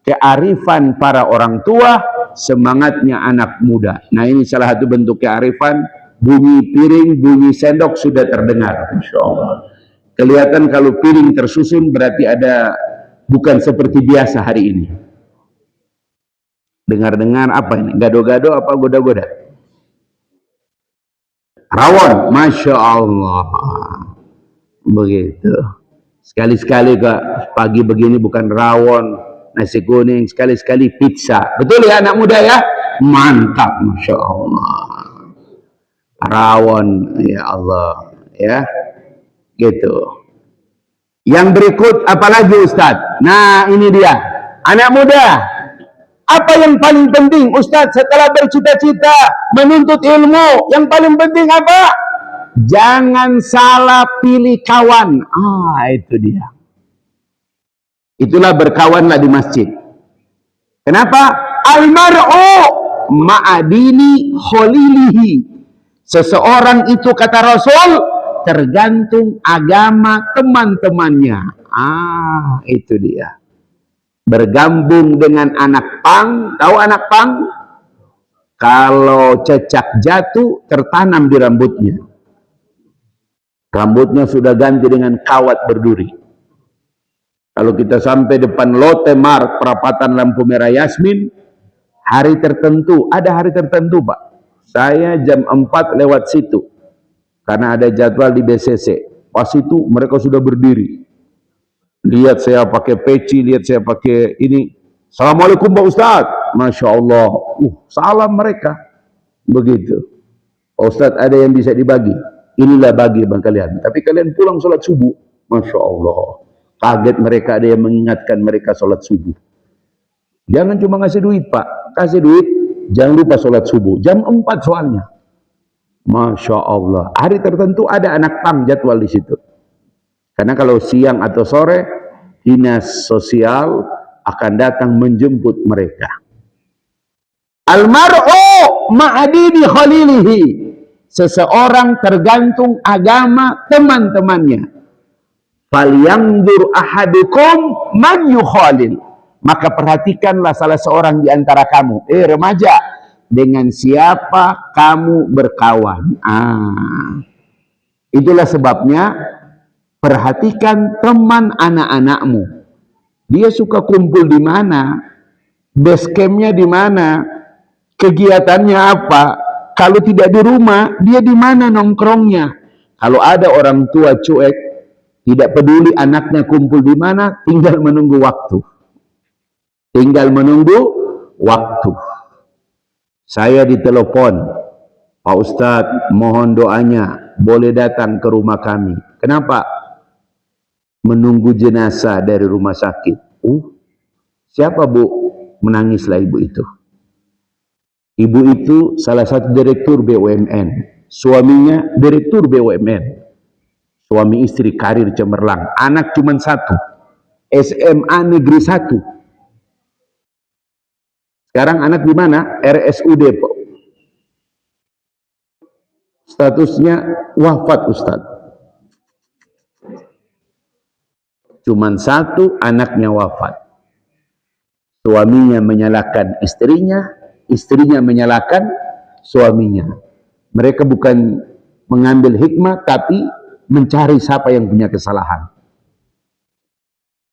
Kearifan para orang tua, semangatnya anak muda. Nah, ini salah satu bentuk kearifan. Bunyi piring, bunyi sendok sudah terdengar. Masya Allah. Kelihatan kalau piring tersusun berarti ada bukan seperti biasa hari ini. Dengar-dengar apa ini? Gado-gado apa goda-goda? Rawon, masya Allah. Begitu. Sekali-sekali kak pagi begini bukan rawon, nasi kuning, sekali-sekali pizza. Betul ya anak muda ya? Mantap, masya Allah. Rawon, ya Allah, ya. Gitu. Yang berikut apalagi Ustadz? Nah ini dia, anak muda. Apa yang paling penting Ustadz setelah bercita-cita menuntut ilmu? Yang paling penting apa? Jangan salah pilih kawan. Itu dia. Itulah berkawanlah di masjid. Kenapa? Almar'u ma'adini kholilihi. Seseorang itu kata Rasul tergantung agama teman-temannya. Itu dia. Bergabung dengan anak pang. Tahu anak pang? Kalau cecak jatuh tertanam di rambutnya. Rambutnya sudah ganti dengan kawat berduri. Kalau kita sampai depan Lotte Mart, perapatan lampu merah Yasmin, hari tertentu, ada hari tertentu Pak. Saya jam 4 lewat situ. Karena ada jadwal di BCC. Pas itu mereka sudah berdiri. Lihat saya pakai peci, lihat saya pakai ini. Assalamualaikum Pak Ustadz. Masya Allah. Salam mereka. Begitu. Pak Ustadz ada yang bisa dibagi. Inilah bagi bang kalian. Tapi kalian pulang sholat subuh. Masya Allah. Kaget mereka ada yang mengingatkan mereka sholat subuh. Jangan cuma ngasih duit Pak. Kasih duit. Jangan lupa sholat subuh. Jam 4 soalnya. Masya Allah. Hari tertentu ada anak pang jadwal di situ. Karena kalau siang atau sore, dinas sosial akan datang menjemput mereka. Almar'u ma'adini khalilihi. Seseorang tergantung agama teman-temannya. Falyanzur ahadukum man yukhalil. Maka perhatikanlah salah seorang di antara kamu. Remaja, dengan siapa kamu berkawan. Itulah sebabnya perhatikan teman anak-anakmu. Dia suka kumpul di mana? Base campnya di mana? Kegiatannya apa? Kalau tidak di rumah, dia di mana nongkrongnya? Kalau ada orang tua cuek, tidak peduli anaknya kumpul di mana, tinggal menunggu waktu. Tinggal menunggu waktu. Saya ditelepon, Pak Ustadz, mohon doanya, boleh datang ke rumah kami. Kenapa? Menunggu jenazah dari rumah sakit. Siapa bu? Menangislah ibu itu. Ibu itu salah satu direktur BUMN. Suaminya direktur BUMN. Suami istri karir cemerlang. Anak cuma satu. SMA negeri 1. Sekarang anak di mana? RSUD, Pak. Statusnya wafat, Ustadz. Cuman satu, anaknya wafat. Suaminya menyalahkan istrinya, istrinya menyalahkan suaminya. Mereka bukan mengambil hikmah, tapi mencari siapa yang punya kesalahan.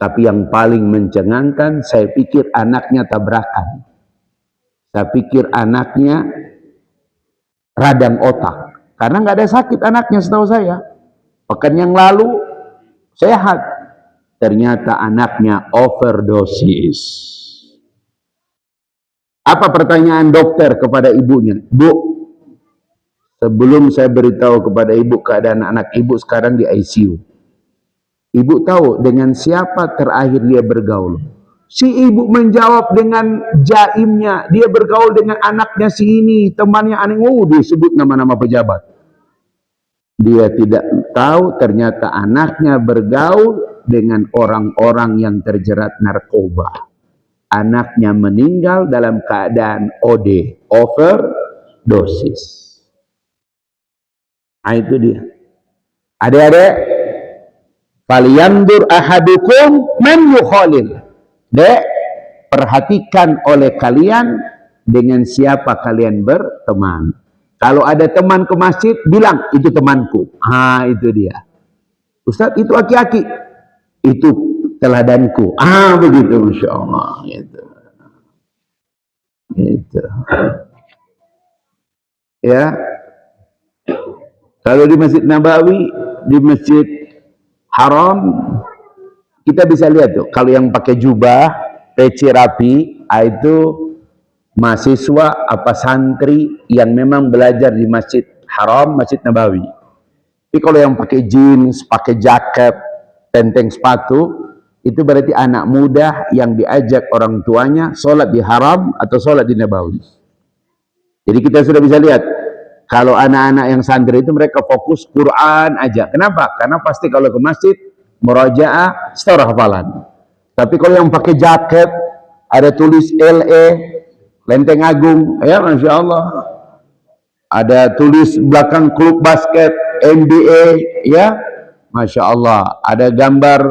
Tapi yang paling mencengangkan, saya pikir anaknya tabrakan. Saya pikir anaknya radang otak. Karena nggak ada sakit anaknya setahu saya. Pekan yang lalu sehat. Ternyata anaknya overdosis. Apa pertanyaan dokter kepada ibunya? Bu, sebelum saya beritahu kepada ibu keadaan anak ibu sekarang di ICU. Ibu tahu dengan siapa terakhir dia bergaul? Si ibu menjawab dengan jaimnya. Dia bergaul dengan anaknya si ini, temannya aneh. Disebut nama-nama pejabat. Dia tidak tahu ternyata anaknya bergaul dengan orang-orang yang terjerat narkoba. Anaknya meninggal dalam keadaan OD, overdosis. Nah, itu dia. Adik-adik, falyandur ahadukum man yukhalil. Dek, perhatikan oleh kalian dengan siapa kalian berteman. Kalau ada teman ke masjid, bilang itu temanku. Itu dia. Ustadz, itu aki-aki. Itu teladanku. Begitu, Masya Allah. Gitu. Ya. Kalau di Masjid Nabawi, di Masjid Haram, kita bisa lihat tuh. Kalau yang pakai jubah, peci rapi, itu mahasiswa apa santri yang memang belajar di Masjid Haram, Masjid Nabawi. Tapi kalau yang pakai jeans, pakai jaket, tenteng sepatu, itu berarti anak muda yang diajak orang tuanya sholat di Haram atau sholat di Nabawi. Jadi kita sudah bisa lihat, kalau anak-anak yang santri itu mereka fokus Quran aja. Kenapa? Karena pasti kalau ke masjid, murajaah, setor hafalan. Tapi kalau yang pakai jaket, ada tulis LE, Lenteng Agung, ya Masya Allah. Ada tulis belakang klub basket, NBA, ya Masya Allah. Ada gambar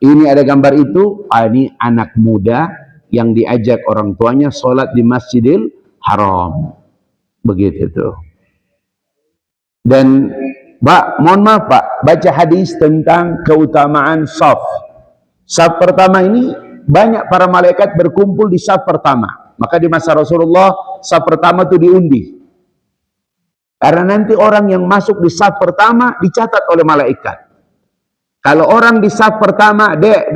ini, ada gambar itu. Ini anak muda yang diajak orang tuanya sholat di Masjidil Haram. Begitu tuh. Dan Pak, mohon maaf Pak, baca hadis tentang keutamaan saf. Saf pertama ini banyak para malaikat berkumpul di saf pertama. Maka di masa Rasulullah, saf pertama itu diundi. Karena nanti orang yang masuk di saf pertama dicatat oleh malaikat. Kalau orang di saf pertama, dek.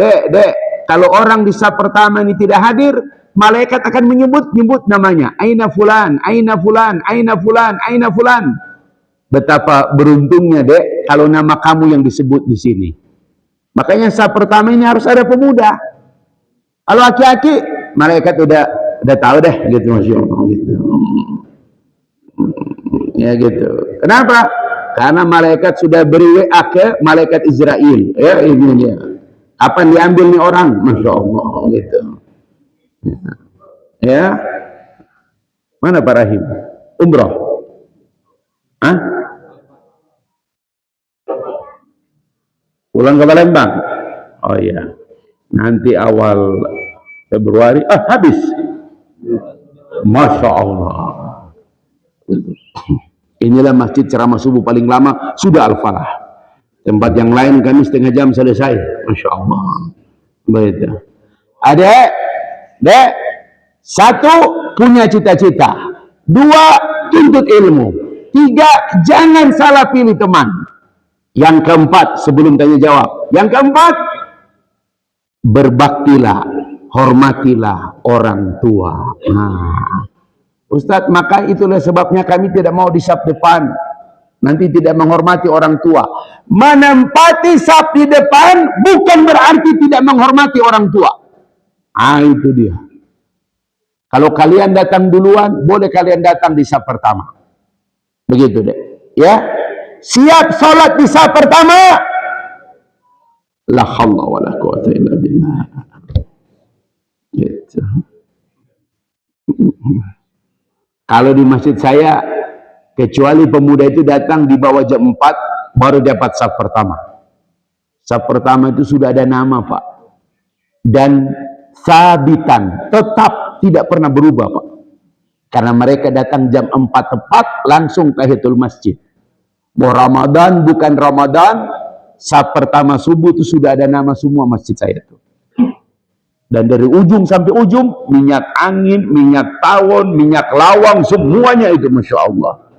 Kalau orang di saf pertama ini tidak hadir, malaikat akan menyebut namanya. Aina fulan, aina fulan, aina fulan, aina fulan. Betapa beruntungnya dek kalau nama kamu yang disebut di sini. Makanya saf pertama ini harus ada pemuda. Kalau laki-laki, malaikat udah tahu deh gitu, Masya Allah gitu. Ya gitu. Kenapa? Karena malaikat sudah beri WA ke malaikat Israel. Ya ini dia. Kapan diambil nih orang? Masya Allah gitu. Ya. Mana Pak Rahim? Umroh? Pulang ke Palembang? Oh iya. Nanti awal Februari. Habis. Masya Allah. Inilah masjid ceramah subuh paling lama, sudah Al-Falah. Tempat yang lain kami setengah jam selesai. Masya Allah. Begitu. Dek, satu punya cita-cita. 2, tuntut ilmu. 3, jangan salah pilih teman. Yang keempat, sebelum tanya jawab, yang keempat, berbaktilah, hormatilah orang tua. Nah, Ustadz, maka itulah sebabnya kami tidak mau di saf depan, nanti tidak menghormati orang tua. Menempati saf di depan bukan berarti tidak menghormati orang tua. Ah, itu dia. Kalau kalian datang duluan, boleh kalian datang di saf pertama. Begitu deh. Ya. Siap sholat di saf pertama. La haula wala quwata illa billah. Gitu. Kalau di masjid saya, kecuali pemuda itu datang di bawah jam 4, baru dapat saf pertama. Saf pertama itu sudah ada nama, Pak. Dan sabitan, tetap tidak pernah berubah, Pak. Karena mereka datang jam 4 tepat, langsung tahiyatul masjid. Mau Ramadan, bukan Ramadan, saf pertama subuh itu sudah ada nama semua masjid saya itu. Dan dari ujung sampai ujung, minyak angin, minyak tawon, minyak lawang, semuanya itu Masya Allah.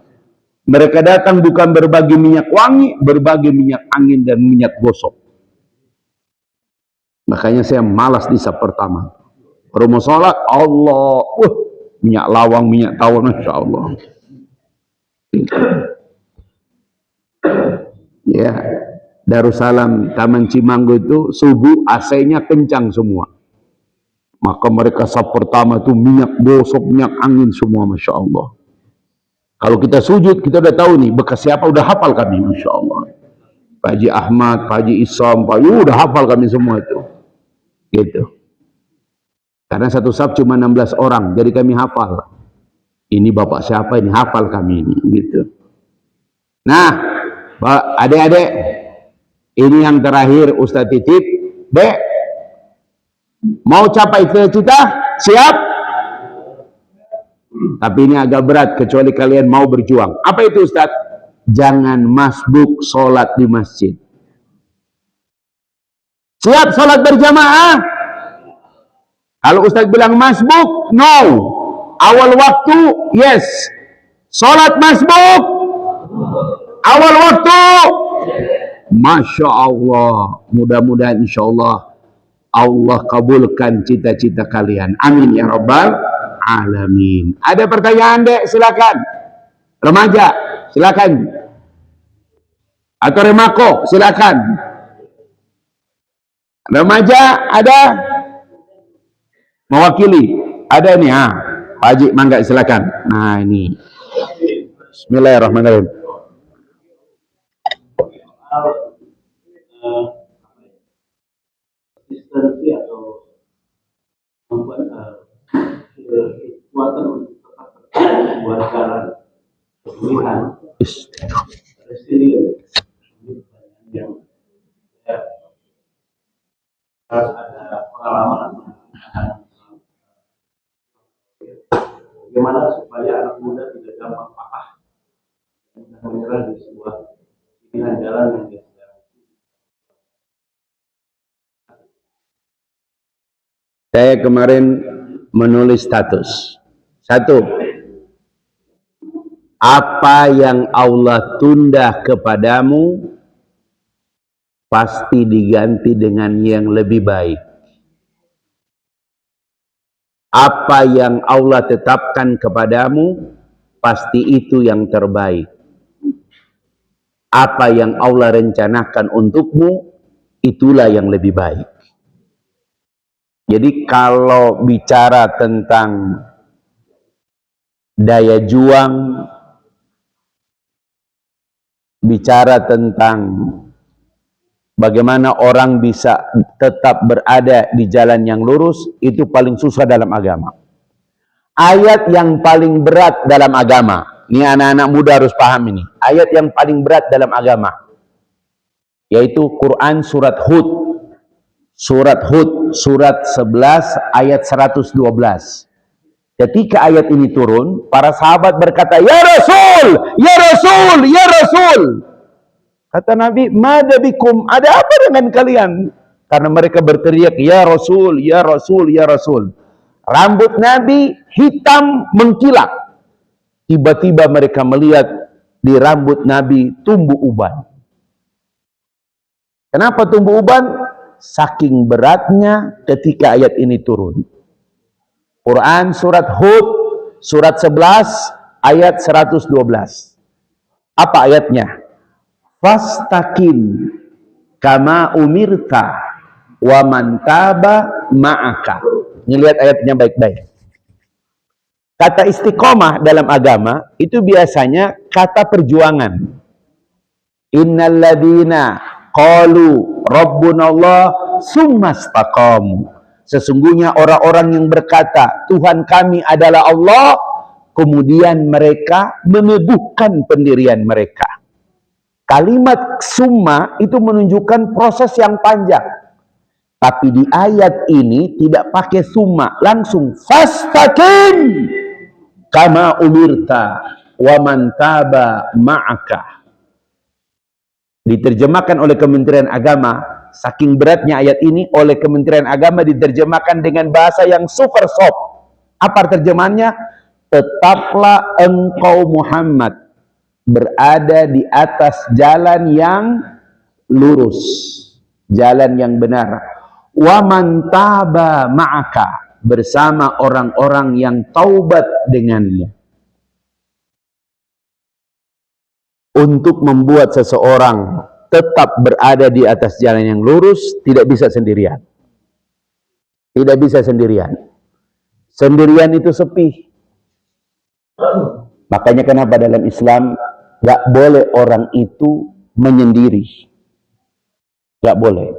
Mereka datang bukan berbagi minyak wangi, berbagi minyak angin dan minyak gosok. Makanya saya malas di saf pertama. Baru mau sholat, Allah, minyak lawang, minyak tawon, Masya Allah. Ya, Darussalam Taman Cimanggu itu subuh AC-nya kencang semua. Maka mereka saf pertama itu minyak gosok, minyak angin semua, Masya Allah. Kalau kita sujud, kita udah tahu nih, bekas siapa udah hafal kami, Masya Allah. Pak Haji Ahmad, Pak Haji Isam, Pak Yu, udah hafal kami semua itu. Gitu. Karena satu saf cuma 16 orang, jadi kami hafal. Ini bapak siapa, ini hafal kami ini, gitu. Nah, adik-adik, ini yang terakhir Ustaz titip. Dek, mau capai cita-cita? Siap? Tapi ini agak berat, kecuali kalian mau berjuang. Apa itu Ustaz? Jangan masbuk sholat di masjid. Siap sholat berjamaah? Kalau Ustaz bilang masbuk, no. Awal waktu, yes. Sholat masbuk, awal waktu. Masya Allah. Mudah-mudahan insya Allah Allah kabulkan cita-cita kalian. Amin ya rabbal alamin. Ada pertanyaan, Dek? Silakan. Remaja, silakan. Atau remako, silakan. Remaja ada? Mewakili? Ada nih, ha. Haji, mangga silakan. Nah, ini. Bismillahirrahmanirrahim. Konsistensi atau kekuatan untuk tetap buat jalan pemilihan resilient yang harus ada pengalaman. Bagaimana supaya anak muda tidak gampang patah dan menyerah di sebuah pilihan jalan yang dia sedang. Saya kemarin menulis status. 1. Apa yang Allah tunda kepadamu pasti diganti dengan yang lebih baik. Apa yang Allah tetapkan kepadamu pasti itu yang terbaik. Apa yang Allah rencanakan untukmu itulah yang lebih baik. Jadi kalau bicara tentang daya juang, bicara tentang bagaimana orang bisa tetap berada di jalan yang lurus, itu paling susah dalam agama. Ayat yang paling berat dalam agama, ini anak-anak muda harus paham ini, ayat yang paling berat dalam agama, yaitu Quran surat Hud. Surat Hud, surat 11 ayat 112. Ketika ayat ini turun, para sahabat berkata, "Ya Rasul, ya Rasul, ya Rasul." Kata Nabi, "Mada bikum?" Ada apa dengan kalian? Karena mereka berteriak, "Ya Rasul, ya Rasul, ya Rasul." Rambut Nabi hitam mengkilap. Tiba-tiba mereka melihat di rambut Nabi tumbuh uban. Kenapa tumbuh uban? Saking beratnya ketika ayat ini turun. Quran surat Hud surat 11 ayat 112. Apa ayatnya? Fastaqim kama umirta wa man taba ma'aka. Ini lihat ayatnya baik-baik. Kata istiqomah dalam agama itu biasanya kata perjuangan. Innal ladzina qalu rabbunallah summastaqamu. Sesungguhnya orang-orang yang berkata Tuhan kami adalah Allah, kemudian mereka meneguhkan pendirian mereka. Kalimat summa itu menunjukkan proses yang panjang. Tapi di ayat ini tidak pakai summa, langsung fastaqim kama umirta wa man taba ma'aka. Diterjemahkan oleh Kementerian Agama, saking beratnya ayat ini oleh Kementerian Agama diterjemahkan dengan bahasa yang super soft. Apa terjemahannya? Tetaplah engkau Muhammad berada di atas jalan yang lurus, jalan yang benar. Wa man taba ma'aka, bersama orang-orang yang taubat denganmu. Untuk membuat seseorang tetap berada di atas jalan yang lurus, tidak bisa sendirian. Tidak bisa sendirian. Sendirian itu sepi. Makanya kenapa dalam Islam gak boleh orang itu menyendiri. Gak boleh.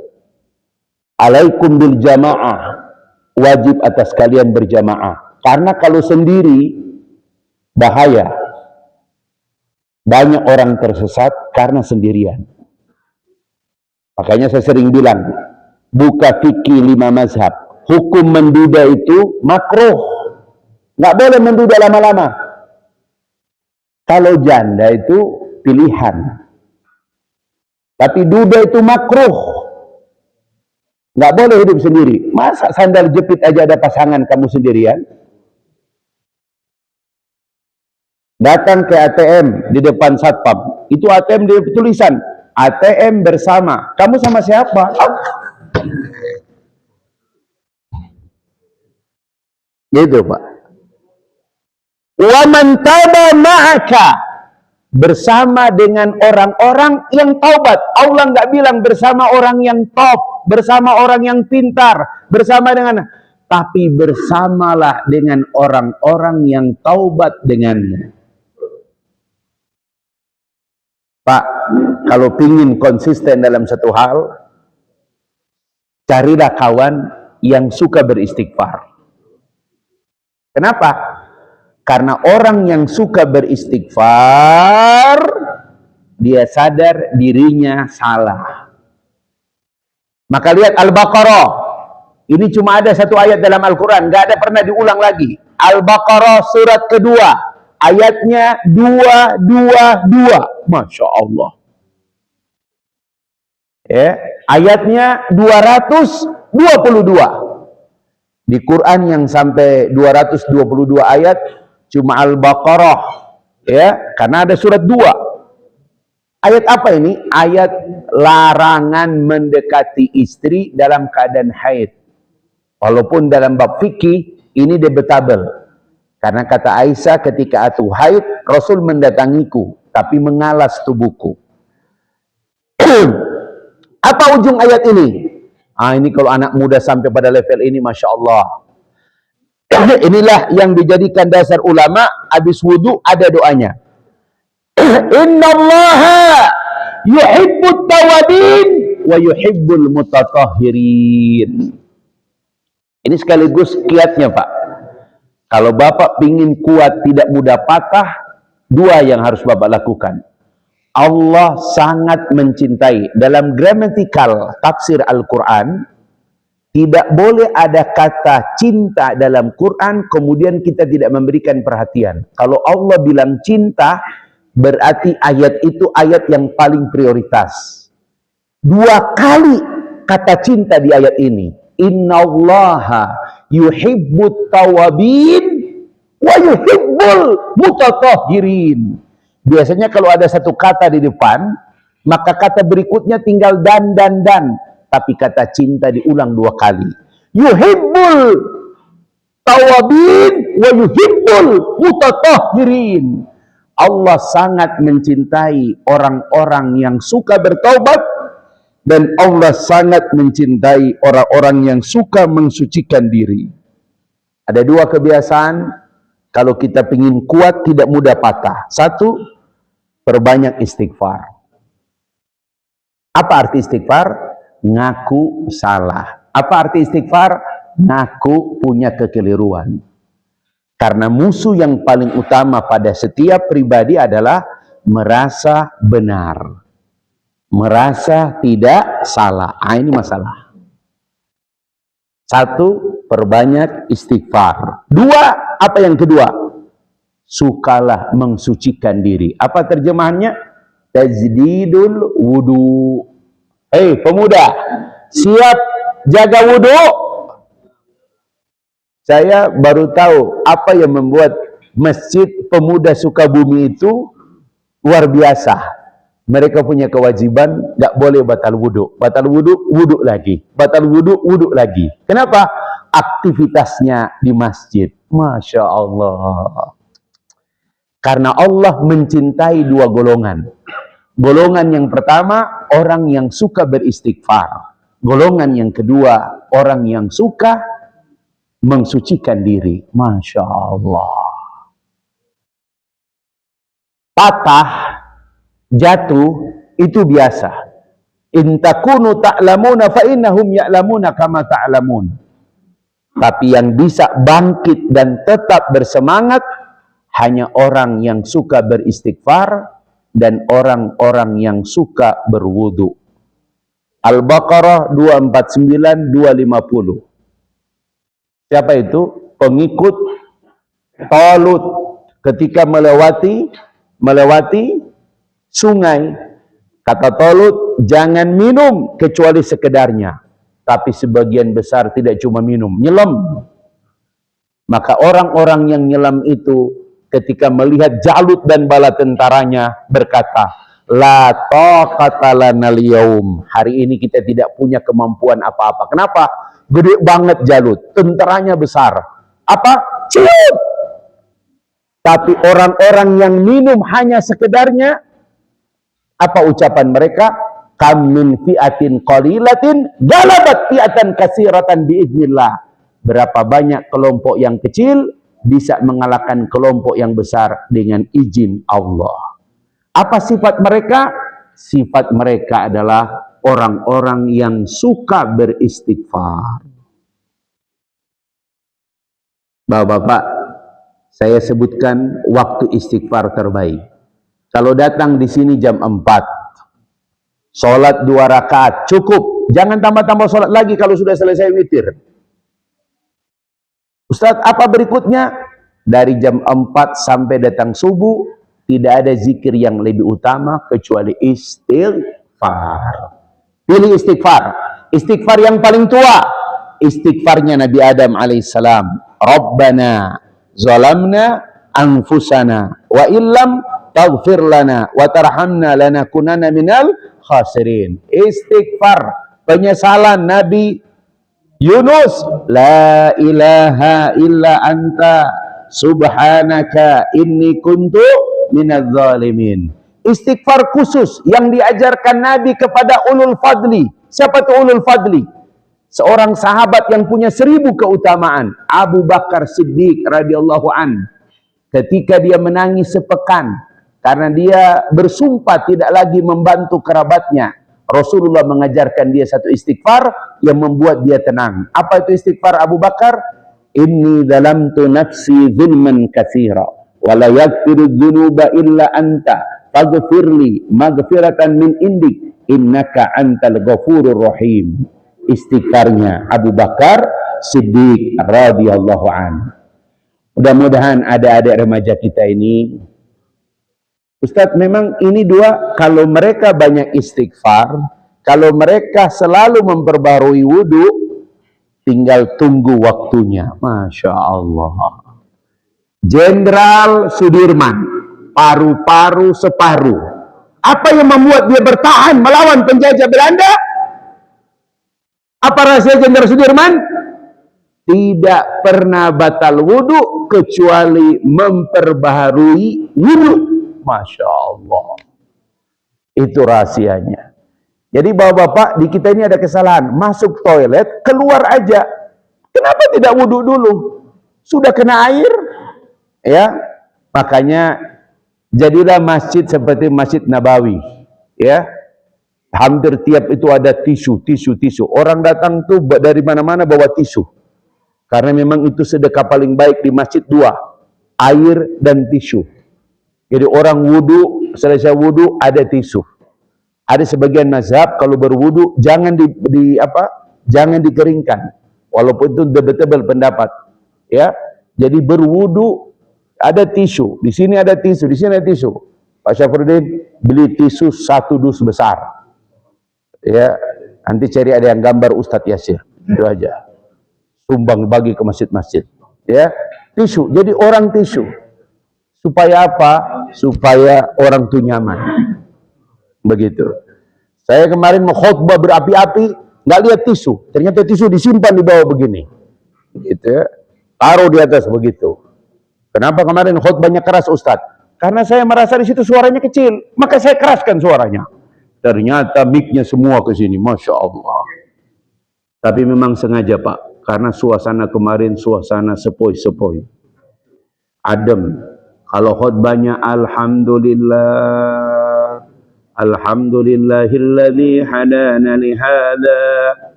Alaikum bil jamaah, wajib atas kalian berjamaah. Karena kalau sendiri bahaya. Banyak orang tersesat karena sendirian. Makanya saya sering bilang, buka fikih 5 mazhab. Hukum menduda itu makruh. Nggak boleh menduda lama-lama. Kalau janda itu pilihan. Tapi duda itu makruh. Nggak boleh hidup sendiri. Masa sandal jepit aja ada pasangan kamu sendirian? Datang ke ATM di depan satpam, itu ATM di tulisan ATM bersama. Kamu sama siapa? Gitu Pak. Wa man taba ma'aka, bersama dengan orang-orang yang taubat. Allah nggak bilang bersama orang yang top, bersama orang yang pintar, bersama dengan, tapi bersamalah dengan orang-orang yang taubat denganmu. Pak, kalau pingin konsisten dalam satu hal, carilah kawan yang suka beristighfar. Kenapa? Karena orang yang suka beristighfar, dia sadar dirinya salah. Maka lihat Al-Baqarah. Ini cuma ada satu ayat dalam Al-Quran, gak ada pernah diulang lagi. Al-Baqarah surat kedua. Ayatnya 222. Masya Allah. Ya, ayatnya 222. Di Quran yang sampai 222 ayat cuma Al-Baqarah. Ya, karena ada surat 2. Ayat apa ini? Ayat larangan mendekati istri dalam keadaan haid. Walaupun dalam bab fikih ini debatable. Karena kata Aisyah ketika aku haid, Rasul mendatangiku, tapi mengalas tubuhku. Apa ujung ayat ini? Ini kalau anak muda sampai pada level ini, Masya Allah. Inilah yang dijadikan dasar ulama, habis wudu ada doanya. Innallaha yuhibbut tawabin wa yuhibbul mutatahhirin. Ini sekaligus kiatnya Pak. Kalau Bapak pingin kuat, tidak mudah patah, 2 yang harus Bapak lakukan. Allah sangat mencintai. Dalam gramatikal tafsir Al-Quran, tidak boleh ada kata cinta dalam Quran, kemudian kita tidak memberikan perhatian. Kalau Allah bilang cinta, berarti ayat itu ayat yang paling prioritas. 2 kali kata cinta di ayat ini. Innallaha yuhibbut tawabin wa yuhibbul mutatahhirin. Biasanya kalau ada satu kata di depan, maka kata berikutnya tinggal dan. Tapi kata cinta diulang 2 kali. Yuhibbul tawabin wa yuhibbul mutatahhirin. Allah sangat mencintai orang-orang yang suka bertaubat, dan Allah sangat mencintai orang-orang yang suka mensucikan diri. Ada 2 kebiasaan kalau kita ingin kuat, tidak mudah patah. 1, perbanyak istighfar. Apa arti istighfar? Ngaku salah. Apa arti istighfar? Ngaku punya kekeliruan. Karena musuh yang paling utama pada setiap pribadi adalah merasa benar, merasa tidak salah. Ini masalah. 1, perbanyak istighfar. 2, apa yang kedua? Sukalah mensucikan diri. Apa terjemahannya? Tajdidul wudu. Hei pemuda, siap jaga wudu? Saya baru tahu apa yang membuat Masjid Pemuda Sukabumi itu luar biasa. Mereka punya kewajiban, nggak boleh batal wudu. Batal wudu, wudu lagi. Batal wudu, wudu lagi. Kenapa? Aktivitasnya di masjid. Masya Allah. Karena Allah mencintai 2 golongan. Golongan yang pertama, orang yang suka beristighfar. Golongan yang kedua, orang yang suka mensucikan diri. Masya Allah. Patah, jatuh, itu biasa. In takunu ta'lamuna fa innahum ya'lamuna kama ta'lamun. Tapi yang bisa bangkit dan tetap bersemangat hanya orang yang suka beristighfar dan orang-orang yang suka berwudu. Al-Baqarah 249, 250. Siapa itu? Pengikut Talut ketika melewati sungai. Kata Talut, jangan minum kecuali sekedarnya. Tapi sebagian besar tidak cuma minum, nyelam. Maka orang-orang yang nyelam itu ketika melihat Jalut dan bala tentaranya berkata, la taqata lana al-yaum. Hari ini kita tidak punya kemampuan apa-apa. Kenapa? Gede banget Jalut, tentaranya besar. Apa? Ciut. Tapi orang-orang yang minum hanya sekedarnya, apa ucapan mereka? Kam min fi'atin qalilatin galabat fi'atan katsiratan biiznillah. Berapa banyak kelompok yang kecil bisa mengalahkan kelompok yang besar dengan izin Allah. Apa sifat mereka? Sifat mereka adalah orang-orang yang suka beristighfar. Bapak-bapak, saya sebutkan waktu istighfar terbaik. Kalau datang di sini jam 4, sholat 2 rakaat, cukup. Jangan tambah-tambah sholat lagi kalau sudah selesai witir. Ustadz, apa berikutnya? Dari jam 4 sampai datang subuh, tidak ada zikir yang lebih utama kecuali istighfar. Pilih istighfar. Istighfar yang paling tua. Istighfarnya Nabi Adam alaihissalam. Rabbana zalamna anfusana wa illam taghfir lana wa tarhamna lanakunanna minal khasirin. Istighfar, penyesalan Nabi Yunus. La ilaha illa anta subhanaka inni kuntu minadz zalimin. Istighfar khusus yang diajarkan Nabi kepada ulul fadli. Siapa itu ulul fadli? Seorang sahabat yang punya 1000 keutamaan. Abu Bakar Siddiq radhiyallahu an. Ketika dia menangis sepekan karena dia bersumpah tidak lagi membantu kerabatnya, Rasulullah mengajarkan dia satu istighfar yang membuat dia tenang. Apa itu istighfar Abu Bakar? Inni dalamtu nafsi zulman katsira wa la yaghfiru dzunuba illa anta faghfirli maghfiratan min indik innaka antal ghafurur rahim. Istighfarnya Abu Bakar Siddiq radhiyallahu an. Mudah-mudahan adik-adik remaja kita ini, Ustadz, memang ini 2, kalau mereka banyak istighfar, kalau mereka selalu memperbarui wudu, tinggal tunggu waktunya. Masya Allah. Jenderal Sudirman, paru-paru separuh. Apa yang membuat dia bertahan melawan penjajah Belanda? Apa rahasia Jenderal Sudirman? Tidak pernah batal wudhu kecuali memperbaharui wudhu. Masya Allah. Itu rahasianya. Jadi bapak-bapak, di kita ini ada kesalahan. Masuk toilet, keluar aja. Kenapa tidak wudhu dulu? Sudah kena air, ya. Makanya jadilah masjid seperti Masjid Nabawi, ya. Hampir tiap itu ada tisu. Orang datang tuh dari mana-mana bawa tisu. Karena memang itu sedekah paling baik di masjid dua, air dan tisu. Jadi orang wudhu, selesai wudhu ada tisu. Ada sebagian mazhab kalau berwudhu jangan jangan dikeringkan. Walaupun itu debatable pendapat, ya. Jadi berwudhu ada tisu, di sini ada tisu, di sini ada tisu. Pak Syafruddin beli tisu 1 dus besar, ya. Nanti cari ada yang gambar Ustadz Yasir, itu aja. Sumbang bagi ke masjid-masjid, ya. Tisu, jadi orang tisu. Supaya apa? Supaya orang itu nyaman. Begitu. Saya kemarin mau khutbah berapi-api, nggak lihat tisu. Ternyata tisu disimpan di bawah begini. Gitu ya. Taruh di atas begitu. Kenapa kemarin khutbahnya keras Ustadz? Karena saya merasa di situ suaranya kecil, maka saya keraskan suaranya. Ternyata mic-nya semua ke sini, Masya Allah. Tapi memang sengaja Pak, karena suasana kemarin suasana sepoi-sepoi. Adem. Kalau khutbahnya Alhamdulillah, Alhamdulillahilladzi hadana lihada,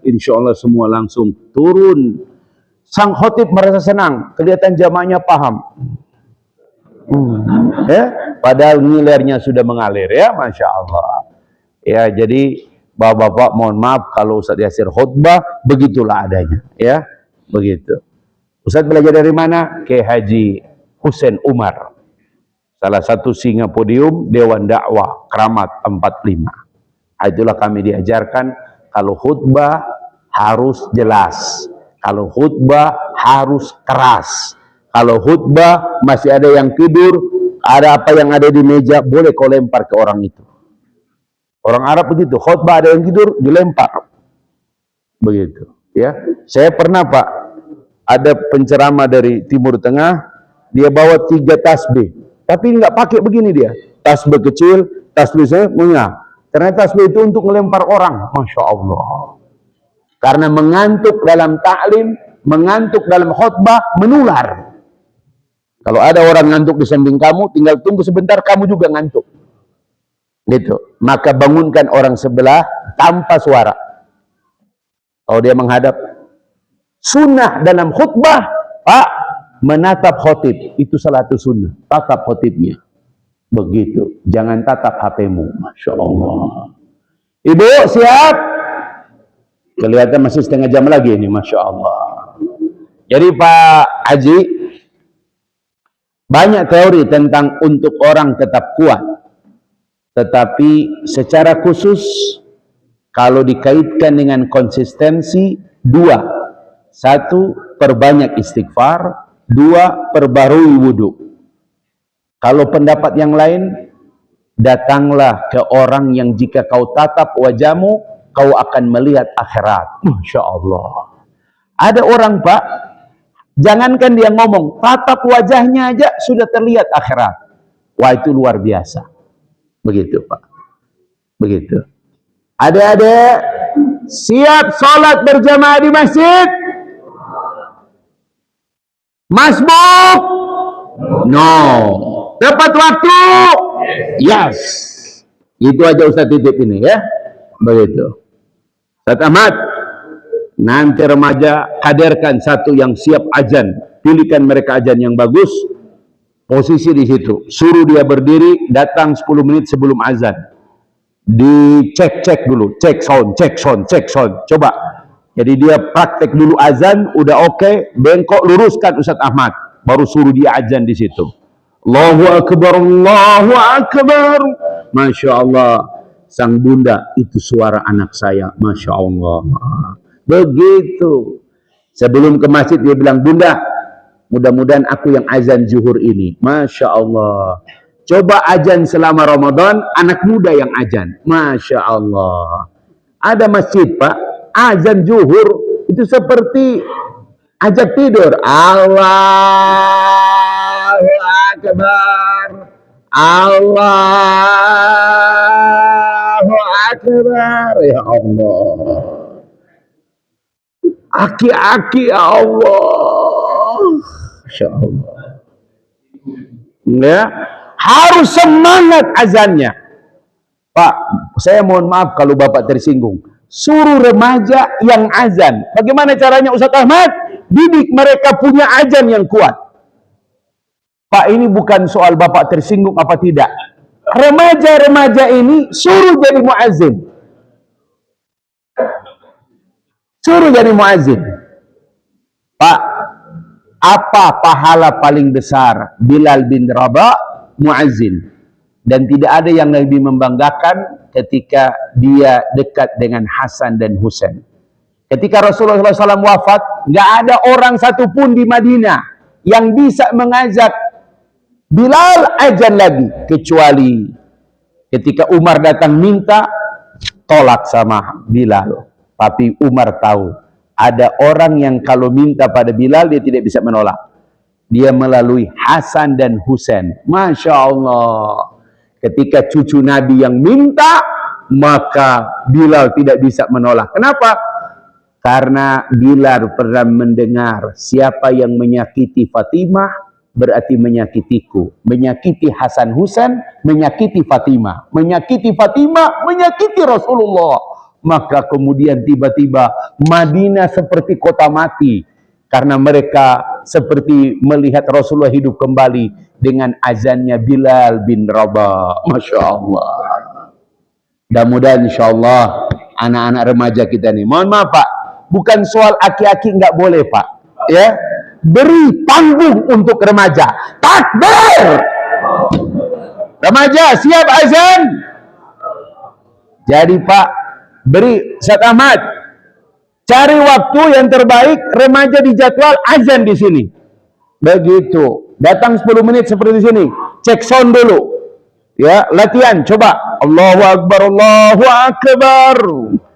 insyaallah semua langsung turun. Sang khotib merasa senang, kelihatan jamaahnya paham. Ya, padahal nilainya sudah mengalir, ya, Masya Allah. Ya, jadi bapak-bapak mohon maaf kalau Ustadz Yasir khutbah, begitulah adanya, ya, begitu. Ustadz belajar dari mana? Ke Haji Hussein Umar, salah satu singa podium Dewan Dakwah Keramat 45. Itulah kami diajarkan kalau khutbah harus jelas, kalau khutbah harus keras, kalau khutbah masih ada yang tidur, ada apa yang ada di meja, boleh kau lempar ke orang itu. Orang Arab begitu, khutbah ada yang tidur, dilempar. Begitu, ya. Saya pernah Pak, ada penceramah dari Timur Tengah, dia bawa 3 tasbih, tapi nggak pakai begini dia. Tasbih kecil, tasbihnya punya. Ternyata tasbih itu untuk melempar orang, Masya Allah. Karena mengantuk dalam ta'lim, mengantuk dalam khutbah, menular. Kalau ada orang ngantuk di samping kamu, tinggal tunggu sebentar, kamu juga ngantuk. Gitu. Maka bangunkan orang sebelah tanpa suara. Kalau dia menghadap. Sunnah dalam khutbah, Pak, menatap khotib. Itu salah satu sunnah. Tatap khotibnya. Begitu. Jangan tatap HP-mu. Masya Allah. Ibu, siap? Kelihatan masih setengah jam lagi ini, Masya Allah. Jadi Pak Haji, banyak teori tentang untuk orang tetap kuat. Tetapi secara khusus, kalau dikaitkan dengan konsistensi, 2. 1, perbanyak istighfar. 2, perbarui wudhu. Kalau pendapat yang lain, datanglah ke orang yang jika kau tatap wajahmu, kau akan melihat akhirat. Masya Allah. Ada orang Pak, jangankan dia ngomong, tatap wajahnya aja sudah terlihat akhirat. Wah, itu luar biasa. Begitu Pak. Begitu. Adik-adik, siap sholat berjamaah di masjid? Masbuk? No. Tepat waktu? Yes. Itu aja Ustaz titip ini, ya. Begitu. Ustaz Ahmad, nanti remaja hadirkan satu yang siap azan, pilihkan mereka azan yang bagus, posisi di situ, suruh dia berdiri, datang 10 menit sebelum azan, dicek dulu, cek sound, coba. Jadi dia praktek dulu azan, udah oke, bengkok luruskan Ustaz Ahmad, baru suruh dia azan di situ. Allahu Akbar, Allahu Akbar. Masya Allah. Sang bunda, itu suara anak saya, Masya Allah. Begitu. Sebelum ke masjid dia bilang, Bunda, Mudah-mudahan aku yang azan zuhur ini. Masya Allah. Coba azan selama Ramadan, anak muda yang azan. Masya Allah. Ada masjid Pak, azan zuhur itu seperti ajak tidur. Allahu Akbar. Allahu Akbar. Ya Allah. Aki-aki ya Allah. Masya Allah. Ya, harus semangat azannya. Pak, saya mohon maaf kalau Bapak tersinggung. Suruh remaja yang azan. Bagaimana caranya Ustaz Ahmad? Didik mereka punya azan yang kuat. Pak, ini bukan soal Bapak tersinggung apa tidak. Remaja-remaja ini suruh jadi muazzin. Suruh jadi muazzin. Pak, apa pahala paling besar Bilal bin Rabah muazzin? Dan tidak ada yang lebih membanggakan ketika dia dekat dengan Hasan dan Husain. Ketika Rasulullah SAW wafat, nggak ada orang satupun di Madinah yang bisa mengajak Bilal azan lagi, kecuali ketika Umar datang minta, tolak sama Bilal. Tapi Umar tahu, ada orang yang kalau minta pada Bilal, dia tidak bisa menolak. Dia melalui Hasan dan Husain. Masya Allah. Ketika cucu Nabi yang minta, maka Bilal tidak bisa menolak. Kenapa? Karena Bilal pernah mendengar, siapa yang menyakiti Fatimah, berarti menyakitiku. Menyakiti Hasan Husain, menyakiti Fatimah. Menyakiti Fatimah, menyakiti Rasulullah. Maka kemudian tiba-tiba Madinah seperti kota mati. Karena mereka seperti melihat Rasulullah hidup kembali dengan azannya Bilal bin Rabah. Masya Allah. Mudah-mudahan insya Allah anak-anak remaja kita nih. Mohon maaf Pak, bukan soal aki-aki nggak boleh Pak. Ya, beri panggung untuk remaja. Takbir! Remaja siap azan. Jadi Pak, beri Ustaz Ahmad, cari waktu yang terbaik, remaja dijadwal azan di sini. Begitu. Datang 10 menit seperti di sini. Cek sound dulu. Ya, latihan, coba. Allahu Akbar, Allahu Akbar.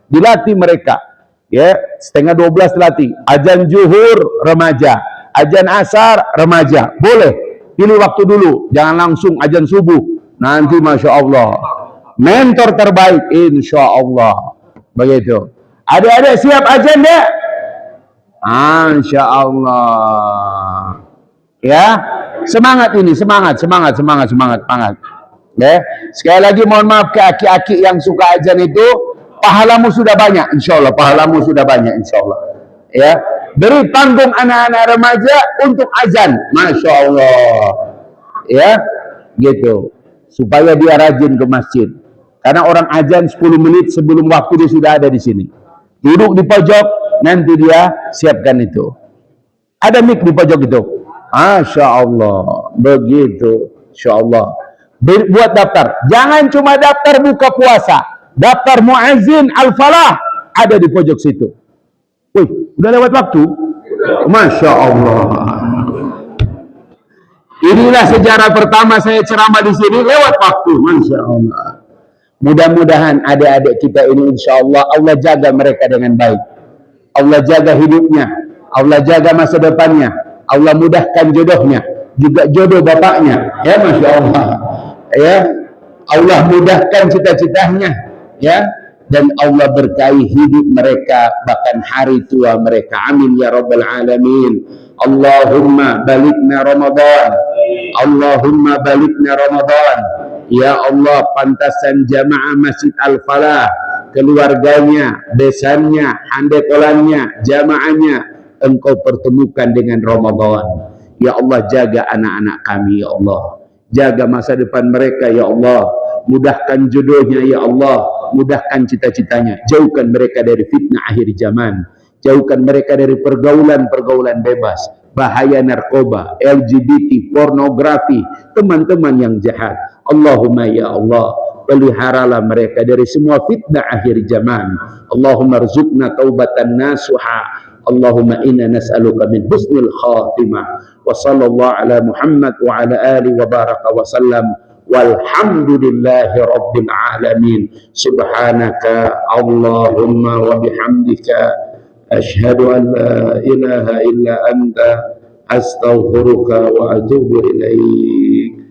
Dilatih mereka. Ya, setengah 12 latih. Azan zuhur remaja, azan asar remaja. Boleh. Pilih waktu dulu, jangan langsung azan subuh. Nanti Masya Allah. Mentor terbaik insya Allah. Begitu. Adik-adik siap azan ya? Insya Allah. Ya, semangat ini, semangat. Ya, sekali lagi mohon maaf ke aki-aki yang suka azan itu, pahalamu sudah banyak, insya Allah. Pahalamu sudah banyak, insya Allah. Ya, beri panggung anak-anak remaja untuk azan, Masya Allah. Ya, gitu. Supaya dia rajin ke masjid. Karena orang azan 10 menit sebelum waktu dia sudah ada di sini. Duduk di pojok, nanti dia siapkan itu. Ada mic di pojok itu. Masya Allah. Begitu. Insya Allah. Buat daftar. Jangan cuma daftar buka puasa. Daftar muazzin al-falah. Ada di pojok situ. Wih, udah lewat waktu? Masya Allah. Inilah sejarah pertama saya ceramah di sini lewat waktu. Masya Allah. Mudah-mudahan adik-adik kita ini insya Allah, Allah jaga mereka dengan baik. Allah jaga hidupnya. Allah jaga masa depannya. Allah mudahkan jodohnya. Juga jodoh bapaknya. Ya Masya Allah. Ya, Allah mudahkan cita-citanya. Ya. Dan Allah berkahi hidup mereka. Bahkan hari tua mereka. Amin ya Rabbal Alamin. Allahumma balikna Ramadan. Allahumma balikna Ramadan. Ya Allah, pantasan jamaah Masjid Al-Falah, keluarganya, besannya, handetolannya, jamaahnya, Engkau pertemukan dengan Ramadan. Ya Allah, jaga anak-anak kami, ya Allah. Jaga masa depan mereka, ya Allah. Mudahkan jodohnya, ya Allah. Mudahkan cita-citanya. Jauhkan mereka dari fitnah akhir zaman. Jauhkan mereka dari pergaulan-pergaulan bebas. Bahaya narkoba, LGBT, pornografi, teman-teman yang jahat. Allahumma ya Allah, peliharalah mereka dari semua fitnah akhir zaman. Allahumma rzuqna taubatan nasuha Allahumma inna nas'aluka min husnil khatimah. Wa sallallahu ala Muhammad wa ala alihi wa baraka wa sallam. Walhamdulillahi rabbil alamin. Subhanaka Allahumma wa bihamdika ashhadu an la ilaha illa anta astaghfiruka wa atubu ilaik.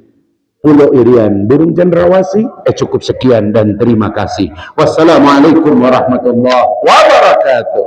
Pulau Irian, burung cendrawasih. Cukup sekian dan terima kasih. Wassalamualaikum warahmatullahi wabarakatuh.